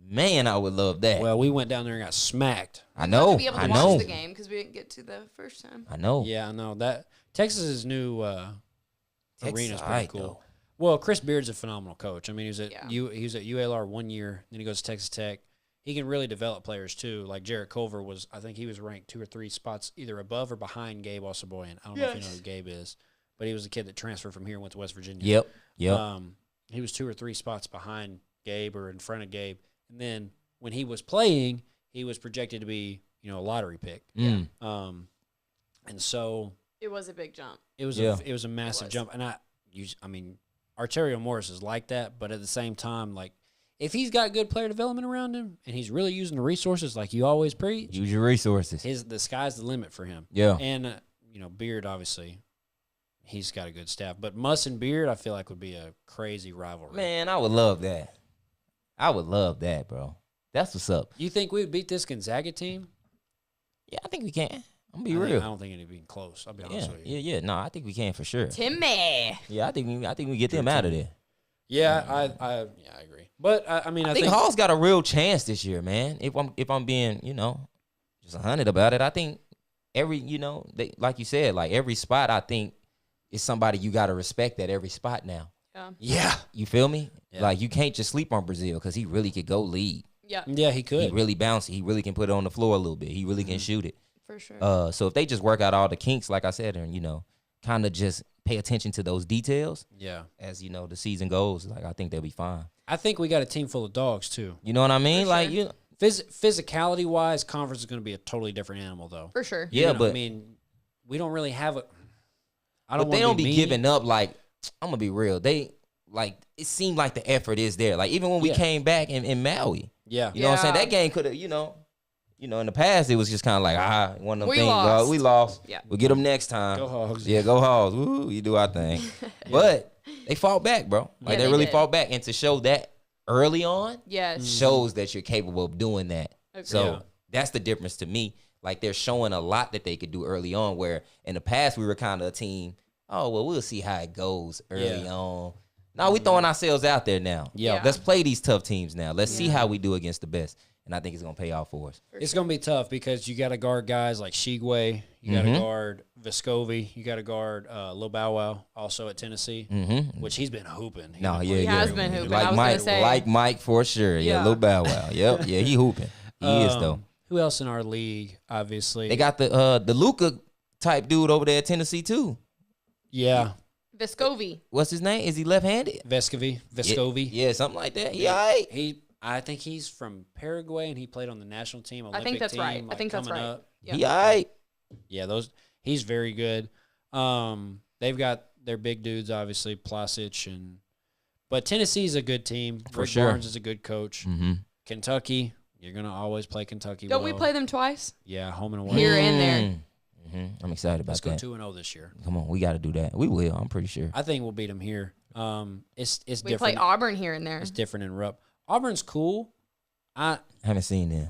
Well, we went down there and got smacked. I know. Be able to watch the game because we didn't get to the first time. I know. Yeah, I know that Texas's new arena is pretty cool. Though. Well, Chris Beard's a phenomenal coach. I mean, he was at ULR 1 year, then he goes to Texas Tech. He can really develop players too. Like Jarrett Culver I think he was ranked 2 or 3 spots either above or behind Gabe Osaboyan. I don't know if you know who Gabe is. But he was a kid that transferred from here and went to West Virginia. Yep. He was 2 or 3 spots behind Gabe or in front of Gabe. And then when he was playing, he was projected to be, a lottery pick. And so it was a big jump. It was a massive jump. And Arterio Morris is like that, but at the same time, like, if he's got good player development around him and he's really using the resources like you always preach, use your resources. the sky's the limit for him. Yeah. And, Beard, obviously, he's got a good staff. But Muss and Beard, I feel like, would be a crazy rivalry. Man, I would love that. I would love that, bro. That's what's up. You think we would beat this Gonzaga team? Yeah, I think we can. I'm gonna be real. I don't think it'd be close. I'll be honest with you. Yeah. No, I think we can for sure. Timmy. Yeah, I think we get them out of there. Yeah, I agree. But I think Hall's got a real chance this year, man. If I'm being, just 100 about it, I think every, like you said, like every spot, I think is somebody you got to respect at every spot now. Yeah. You feel me? Yeah. Like you can't just sleep on Brazil because he really could go lead. Yeah, he could. He really bouncy. He really can put it on the floor a little bit. He really can shoot it. For sure. So if they just work out all the kinks, like I said, and kind of just pay attention to those details. Yeah. As the season goes, like I think they'll be fine. I think we got a team full of dogs too. You know what I mean? For like sure. physicality wise, conference is going to be a totally different animal though. For sure. Yeah, but we don't really have a. They don't be giving up. Like I'm gonna be real. They like it seemed like the effort is there. Like even when we came back in Maui. Yeah. You know what I'm saying? That game could have, in the past it was just kind of like one of them things. Lost. We lost. Yeah. We'll get them next time. Go Hogs. Yeah, go Hogs. Woo, you do our thing. But they fought back, bro. Like they really did. fought back, and to show that early on Yes. shows that you're capable of doing that. Agreed. So Yeah. that's the difference to me. Like they're showing a lot that they could do early on, where in the past we were kind of a team. Oh well, we'll see how it goes early on. Now we throwing ourselves out there now. Yeah. Let's play these tough teams now. Let's see how we do against the best. And I think it's gonna pay off for us. It's going to be tough because you got to guard guys like Shigwe. You got to guard Vescovi. You got to guard Lil Bow Wow, also at Tennessee, which he's been hooping. No, He has been hooping. Like I was Mike, gonna say. like Mike for sure. Yeah, Yeah. Lil Bow Wow. Yep, yeah, he hooping. He is though. Who else in our league? Obviously, They got the Luka type dude over there at Tennessee too. yeah, Vescovi. What's his name? Is he left-handed? Vescovi. Yeah, something like that. He all right. I think he's from Paraguay and he played on the national team. Olympic I think that's team, right. like, I think that's coming right. up. Yeah. He all right. Yeah, he's very good. They've got their big dudes, obviously, Plasic but Tennessee's a good team. Rick sure. Barnes is a good coach. Mm-hmm. Kentucky, you're gonna always play Kentucky. Don't we play them twice? Yeah, home and away. Here and there. Mm-hmm. I'm excited about Let's go that. 2-0 this year. Come on, we got to do that. We will. I'm pretty sure. I think we'll beat them here. It's We different. play Auburn here and there. It's different in Rupp. Auburn's cool. I Haven't seen them.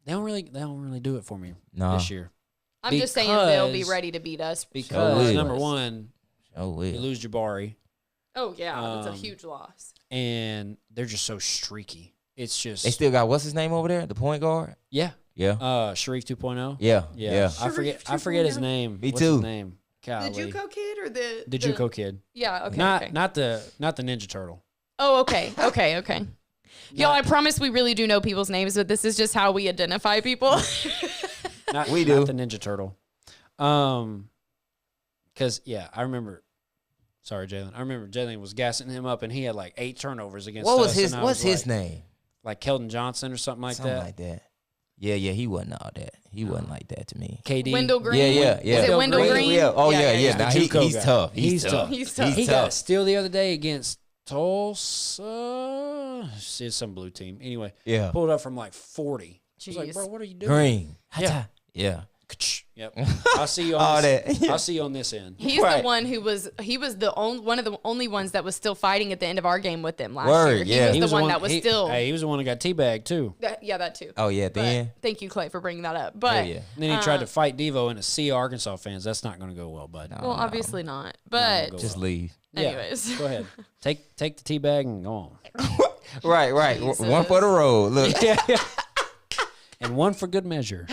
they don't really do it for me Nah. this year I'm just saying they'll be because- ready to beat us. because will. number one, Oh, you well. lose Jabari, Oh yeah, it's a Um, huge loss. and they're just so streaky. It's just They still got what's his name over there? The point guard? yeah. Yeah. Sharif 2.0. Yeah. Yeah. Yeah. I forget his name. Me What's too. His name? Golly. The JUCO kid or the JUCO kid. Yeah. Okay. Not okay. not the Ninja Turtle. Oh, okay. Okay. Y'all, I promise we really do know people's names, but this is just how we identify people. Not, We do. not the Ninja Turtle. Because I remember. Sorry, Jalen. I remember Jalen was gassing him up, and he had like 8 turnovers against What was us, his and I what's was his name? like Keldon Johnson or something like Something that. like that. Yeah, he wasn't all that. He wasn't like that to me. KD. Wendell Green. Yeah. Is it Wendell Green? Yeah. Oh yeah. He's Now the JUCO he's guy. tough. He's tough. He's tough. He got a steal the other day against Tulsa. It's some blue team. Anyway, Yeah. pulled up from like 40. She was like, Jeez. bro, what are you doing? Green. Yeah. Yeah. Yep. I'll see you on All this. that. I'll see you on this end. He's Right. the one who was one of the only ones that was still fighting at the end of our game with them last Word, year. yeah. He was the one that was he, still. Hey, he was the one that got teabagged too. That too. Oh yeah. But Then. thank you, Clay, for bringing that up. But yeah. And then he tried to fight Devo and to see Arkansas fans. That's not going to go well, bud. well, obviously not. But go Just leave. Yeah. anyways. Go ahead. Take the teabag and go on. Right. Jesus. One for the road. Look. And one for good measure.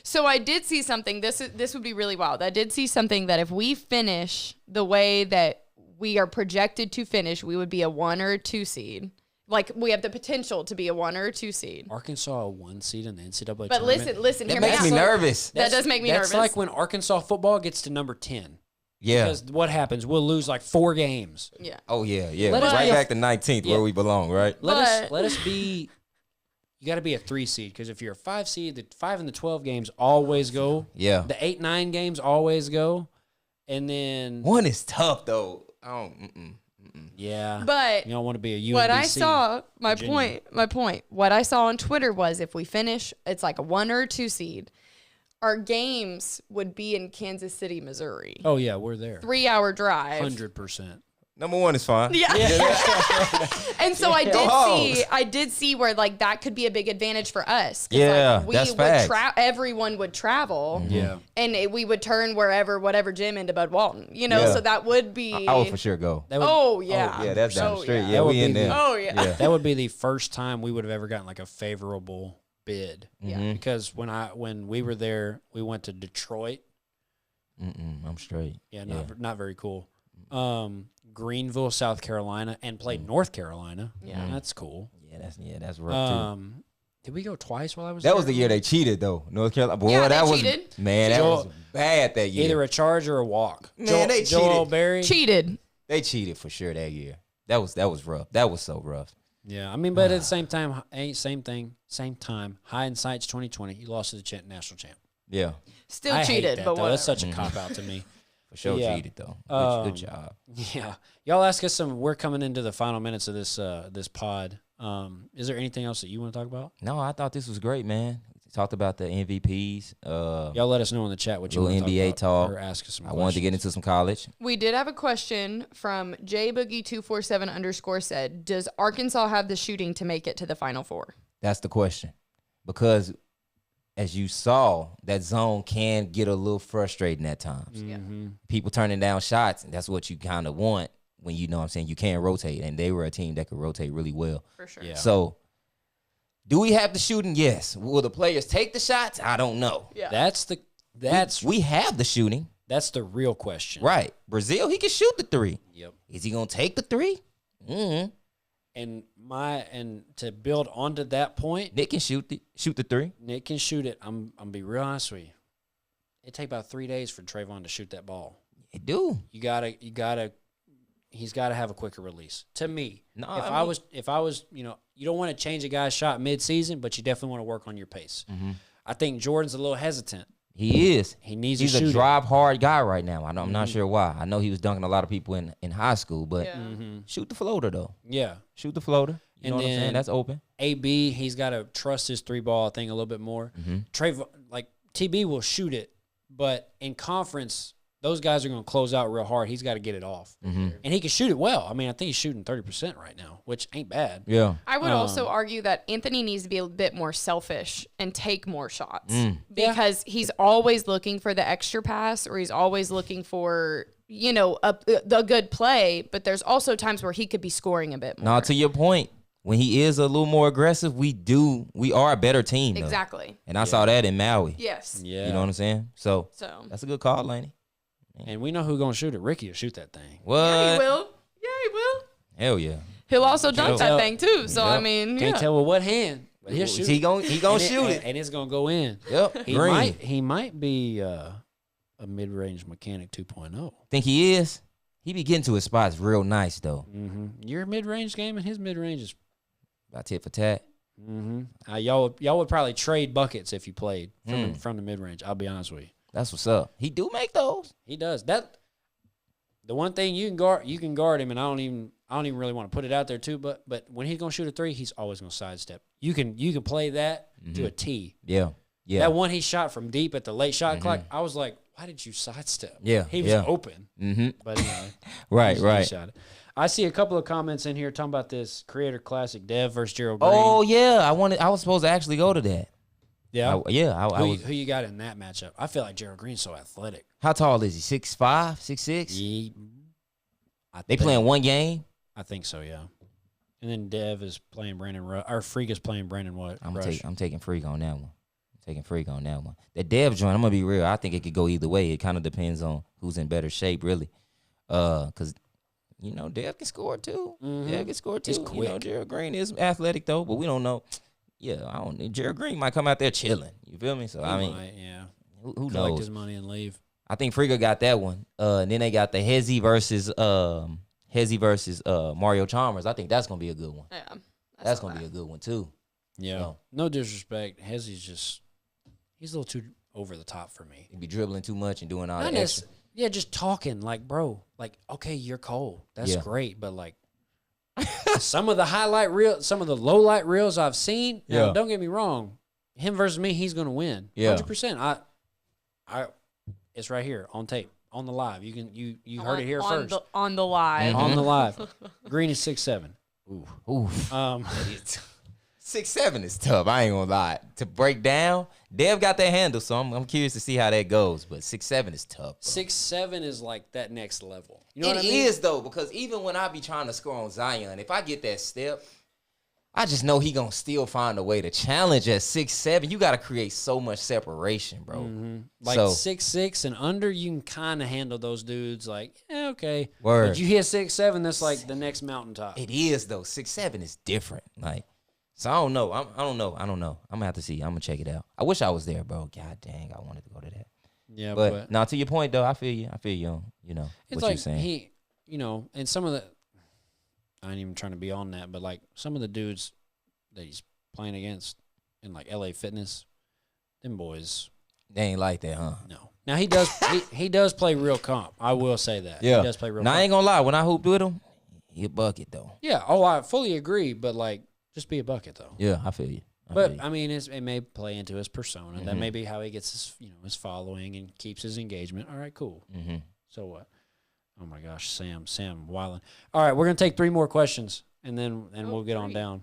So I did see something. This would be really wild. I did see something that if we finish the way that we are projected to finish, we would be a 1 or a 2 seed. Like we have the potential to be a 1 or a 2 seed. Arkansas a 1 seed in the NCAA But tournament. listen, That hear me makes out. me nervous. That does make me nervous. That's like when Arkansas football gets to number 10. Yeah. Because what happens? We'll lose like 4 games. Yeah. Oh yeah. Let us Right be a- back to 19th Yeah. where we belong. Right. But- Let us be. You got to be a 3 seed because if you're a 5 seed, the 5 and the 12 games always go. Yeah. The 8-9 games always go, And then 1 is tough though. I don't. Yeah, but you don't want to be a UMBC. What I saw, my Virginia. point. What I saw on Twitter was if we finish, it's like a 1 or a 2 seed. Our games would be in Kansas City, Missouri. Oh yeah, we're there. 3-hour drive. 100%. Number 1 is fine. Yeah. And so I did see where like that could be a big advantage for us. Yeah, like, that's facts. Everyone would travel. Yeah. And we would turn whatever gym into Bud Walton. Yeah. So that would be. I would for sure go. Oh yeah. Yeah, that's down the street. Yeah. Yeah, we in there. Oh yeah. That would be the first time we would have ever gotten like a favorable bid. Yeah. Because when we were there, we went to Detroit. I'm straight. Yeah, not very cool. Greenville, South Carolina, and played North Carolina. Yeah. That's cool. Yeah, that's rough too. Did we go twice while I was That there? was the year they cheated though. North Carolina. Boy, Yeah, that they was cheated. man, that was bad that year. Either a charge or a walk. Man, they Joel cheated. Berry. Cheated. They cheated for sure that year. That was rough. That was so rough. Yeah, I mean, but at the same time, same time. Hindsight's 2020. You lost to the national champ. Yeah, Still I cheated, hate that, but though. whatever. That's such a cop out to me. for sure Yeah. cheated though. Good job. Yeah, y'all ask us some. We're coming into the final minutes of this this pod. Is there anything else that you want to talk about? No, I thought this was great, man. We talked about the MVPs. Y'all let us know in the chat what you Little want to NBA talk. or ask us some. I wanted to get into some college. We did have a question from jboogie247_ said, does Arkansas have the shooting to make it to the Final Four? That's the question. Because as you saw, that zone can get a little frustrating at times. Yeah. People turning down shots, and that's what you kind of want when you know what I'm saying you can rotate. And they were a team that could rotate really well. For sure. Yeah. So, do we have the shooting? Yes. Will the players take the shots? I don't know. Yeah. We have the shooting. That's the real question. Right. Brazil, he can shoot the 3. Yep. Is he gonna take the 3? Mm-hmm. And to build onto that point, Nick can shoot the 3. Nick can shoot it. I'm gonna be real honest with you. It take about 3 days for Trayvon to shoot that ball. It do. He's got to have a quicker release. To me, No, if I was, you don't want to change a guy's shot mid-season, but you definitely want to work on your pace. Mm-hmm. I think Jordan's a little hesitant. He is. He needs. He's to shoot a it. drive hard guy right now. I'm not sure why. I know he was dunking a lot of people in high school, but Yeah. shoot the floater though. Yeah. Shoot the floater. You know what I'm saying? then- That's open. AB, he's got to trust his 3-ball thing a little bit more. Trayvon, like TB will shoot it, but in conference, those guys are going to close out real hard. He's got to get it off, and he can shoot it well. I mean, I think he's shooting 30% right now, which ain't bad. Yeah. I would also argue that Anthony needs to be a bit more selfish and take more shots because he's always looking for the extra pass or he's always looking for, a good play. But there's also times where he could be scoring a bit more. Now, to your point, when he is a little more aggressive, we are a better team. Though. Exactly. And I saw that in Maui. Yes. Yeah, You know what I'm saying? So So. that's a good call, Laney. and we know who's going to shoot it. Ricky will shoot that thing. What? Yeah, he will. Yeah, he will. Hell yeah. He'll also dunk tell. that thing too. So I Yep. mean, Can't yeah. tell with what hand, but he'll shoot. He gonna And shoot it. and it's going to go in. Yep. He Green. might be a mid-range mechanic 2.0. Think he is? He be getting to his spots real nice though. Your mid-range game and his mid-range is. About tit for tat. Y'all would probably trade buckets if you played from the mid-range. I'll be honest with you. That's what's up. He do make those. He does that. The one thing you can guard him, and I don't even really want to put it out there too. But when he's gonna shoot a 3, he's always gonna sidestep. You can play that to a T. Yeah. Yeah. That one he shot from deep at the late shot clock, I was like, why did you sidestep? Yeah, He was yeah. open. Mm-hmm. But anyway. Right, he right. shot it. I see a couple of comments in here talking about this Creator Classic Dev versus Gerald Green. Oh yeah, I was supposed to actually go to that. Yeah. I was. Who you got in that matchup? I feel like Gerald Green's so athletic. How tall is he? 6'5", 6'6"? They playing one game. I think so, yeah. And then Dev is playing Brandon Rush. Or Freak is playing Brandon Rush. I'm taking Freak on that one. The Dev joint, I'm gonna be real. I think it could go either way. It kind of depends on who's in better shape, really. Cause Dev can score too. Dev can score too. He's quick. Gerald Green is athletic though, but we don't know. Yeah, I don't know. Gerald Green might come out there chilling. You feel me? So He I mean, might, yeah. who Collect knows? his money and leave. I think Frigga got that one. And then they got the Hezzy versus Mario Chalmers. I think that's gonna be a good one. Yeah. That's gonna be a good one too. Yeah. So. No disrespect. Hezzy's he's a little too over the top for me. He be dribbling too much and doing all Not that extra. Yeah, just talking like, bro, like, okay, you're cold. That's great, but like some of the low light reels I've seen. Now, don't get me wrong, him versus me, he's gonna win. 100%. It's right here on tape, on the live. You heard it here first. On the live. On the live. Green is 6'7". Ooh. 6'7" is tough. I ain't gonna lie. To break down, Dev got that handle, so I'm curious to see how that goes. But 6'7" is tough. 6'7" is like that next level. You know what I mean? It is though, because even when I be trying to score on Zion, if I get that step, I just know he gonna still find a way to challenge at 6'7". You got to create so much separation, bro. Like 6'6" and under, you can kind of handle those dudes. Like, okay, but you hit 6'7", that's like the next mountaintop. It is though. 6'7" is different. Like. So I don't know. I don't know. I'm gonna have to see. I'm gonna check it out. I wish I was there, bro. God dang, I wanted to go to that. Yeah, but now to your point though, I feel you. You know it's what like you're saying. And some of the, I ain't even trying to be on that, but like some of the dudes that he's playing against in like LA Fitness, them boys, they ain't like that, huh? No. Now he does. he does play real comp. I will say that. Yeah, he does play real. Now comp. I ain't gonna lie. When I hooped with him, he a bucket though. Yeah. Oh, I fully agree. But like. Just be a bucket, though. Yeah, I feel you. I mean, it may play into his persona. Mm-hmm. That may be how he gets his following and keeps his engagement. All right, cool. Mm-hmm. So what? Oh my gosh, Sam wildin'. All right, we're gonna take 3 more questions and we'll get on down.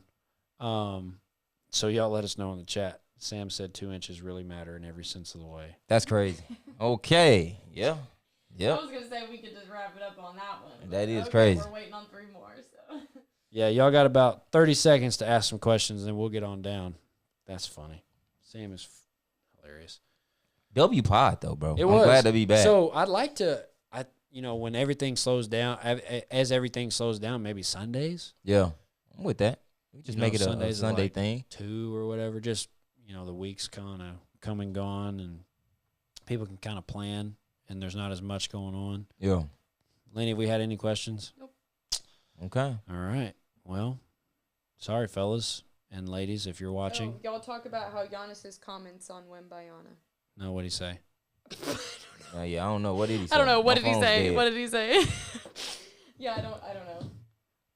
So y'all let us know in the chat. Sam said 2 inches really matter in every sense of the way. That's crazy. Okay. Yeah. I was gonna say we could just wrap it up on that one. That is crazy. We're waiting on 3 more. So. Yeah, y'all got about 30 seconds to ask some questions, and then we'll get on down. That's funny. Sam is hilarious. W pod though, bro. I'm glad to be back. So I'd like to, when everything slows down, as everything slows down, maybe Sundays. Yeah, I'm with that. We just make it a Sunday like thing. 2 or whatever. Just the week's kind of come and gone, and people can kind of plan, and there's not as much going on. Yeah. Lenny, we had any questions? Nope. Okay. All right. Well, sorry, fellas and ladies, if you're watching. Oh, y'all talk about how Giannis's comments on Wembayana. No, what'd he say? Yeah, I don't know. What did he say? I don't know. What did he say? What did he say? Yeah, I don't know.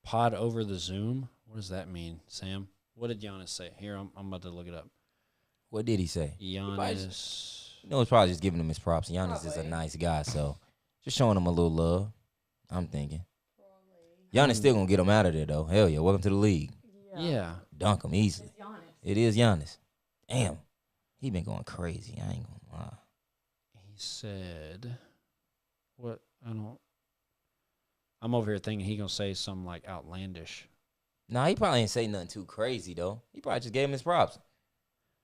Pod over the Zoom? What does that mean, Sam? What did Giannis say? Here, I'm about to look it up. What did he say? Giannis. It's probably just giving him his props. Giannis is a nice guy, so just showing him a little love, I'm thinking. Giannis still going to get him out of there, though. Hell yeah. Welcome to the league. Yeah. Dunk him easily. It is Giannis. Damn. He been going crazy. I ain't going to lie. He said, what? I'm over here thinking he going to say something like outlandish. Nah, he probably ain't say nothing too crazy, though. He probably just gave him his props.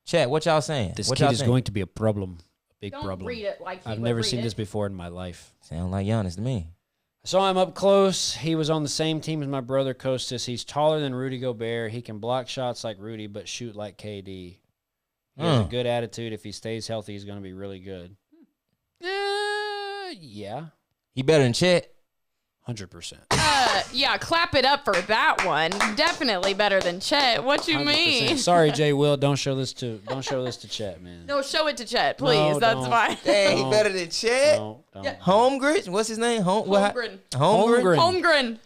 Chat, what y'all saying? This kid is going to be a problem. A big problem. Don't read it like he I've never seen this before in my life. Sound like Giannis to me. I saw him up close. He was on the same team as my brother Kostas. He's taller than Rudy Gobert. He can block shots like Rudy, but shoot like KD. He has a good attitude. If he stays healthy, he's going to be really good. Yeah. He better than Chet? 100%. Yeah, clap it up for that one. Definitely better than Chet. What you 100%. Mean? Sorry, Jay Will. Don't show this to Chet, man. No, show it to Chet, please. No, that's fine. Dang, he better than Chet. Don't. Yeah. Holmgren? What's his name? Holmgren. Holmgren.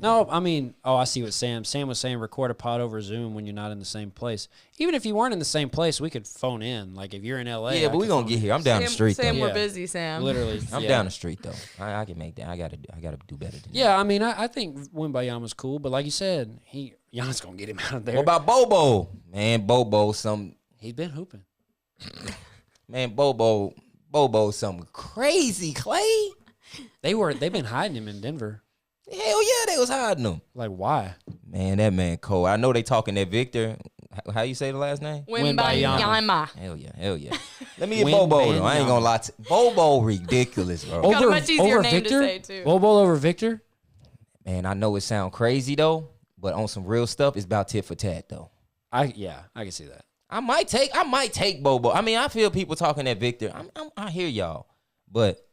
No, I mean, I see what Sam was saying. Record a pod over Zoom when you're not in the same place. Even if you weren't in the same place, we could phone in. Like if you're in LA. Yeah, but we gonna get here. I'm down the street. Sam, though. we're busy, Sam. Literally, I'm down the street though. I can make that. I gotta do better than that. Yeah, I mean, I think Wembayama's cool, but like you said, Giannis gonna get him out of there. What about Bobo? Man, Bobo, he's been hooping. Man, Bobo, something crazy, Clay. They've been hiding him in Denver. Hell yeah, they was hiding him. Like, why? Man, that man cold. I know they talking that Victor. How you say the last name? Wembayama. Hell yeah. Let me get Bobo, though. I ain't gonna lie. Bobo ridiculous, bro. Got a much easier name Victor? to say, too. Bobo over Victor? Man, I know it sound crazy, though, but on some real stuff, it's about tit for tat, though. I can see that. I might take Bobo. I mean, I feel people talking that Victor. I hear y'all, but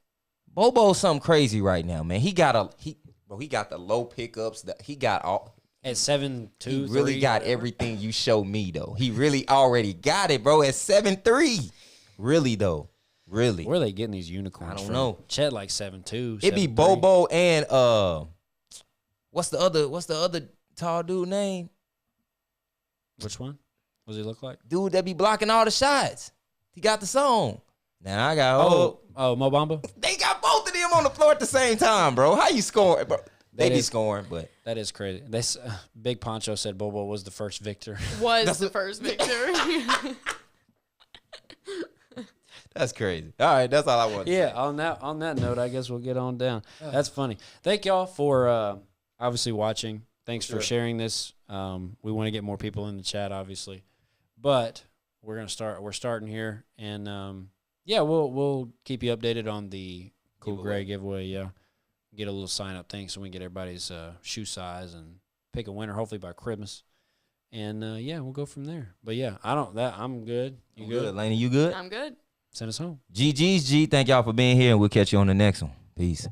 Bobo's something crazy right now, man. He got the low pickups. He got all at 7'2". He really got everything you show me though. He really already got it, bro. At 7'3". Really though. Really? Where are they getting these unicorns? I don't from? know. Chet like 7'2". It be 7'3". Bobo and what's the other tall dude name? Which one? What does he look like? Dude that be blocking all the shots. He got the song. Now I got Mo Bamba. They got both of them on the floor at the same time, bro. How you scoring, bro? They be scoring, but that is crazy. This Big Poncho said Bobo was the first victor. Was the first victor. That's crazy. All right, that's all I want. Yeah, on that note, I guess we'll get on down. That's funny. Thank y'all for obviously watching. Thanks for sharing this. We want to get more people in the chat, obviously, but we're starting here, and we'll keep you updated on the Cool Gray giveaway. Yeah, get a little sign up thing so we can get everybody's shoe size and pick a winner hopefully by Christmas. And we'll go from there. But yeah, I'm good. You good? Lainey, you good? I'm good. Send us home. GG's G. Thank y'all for being here, and we'll catch you on the next one. Peace.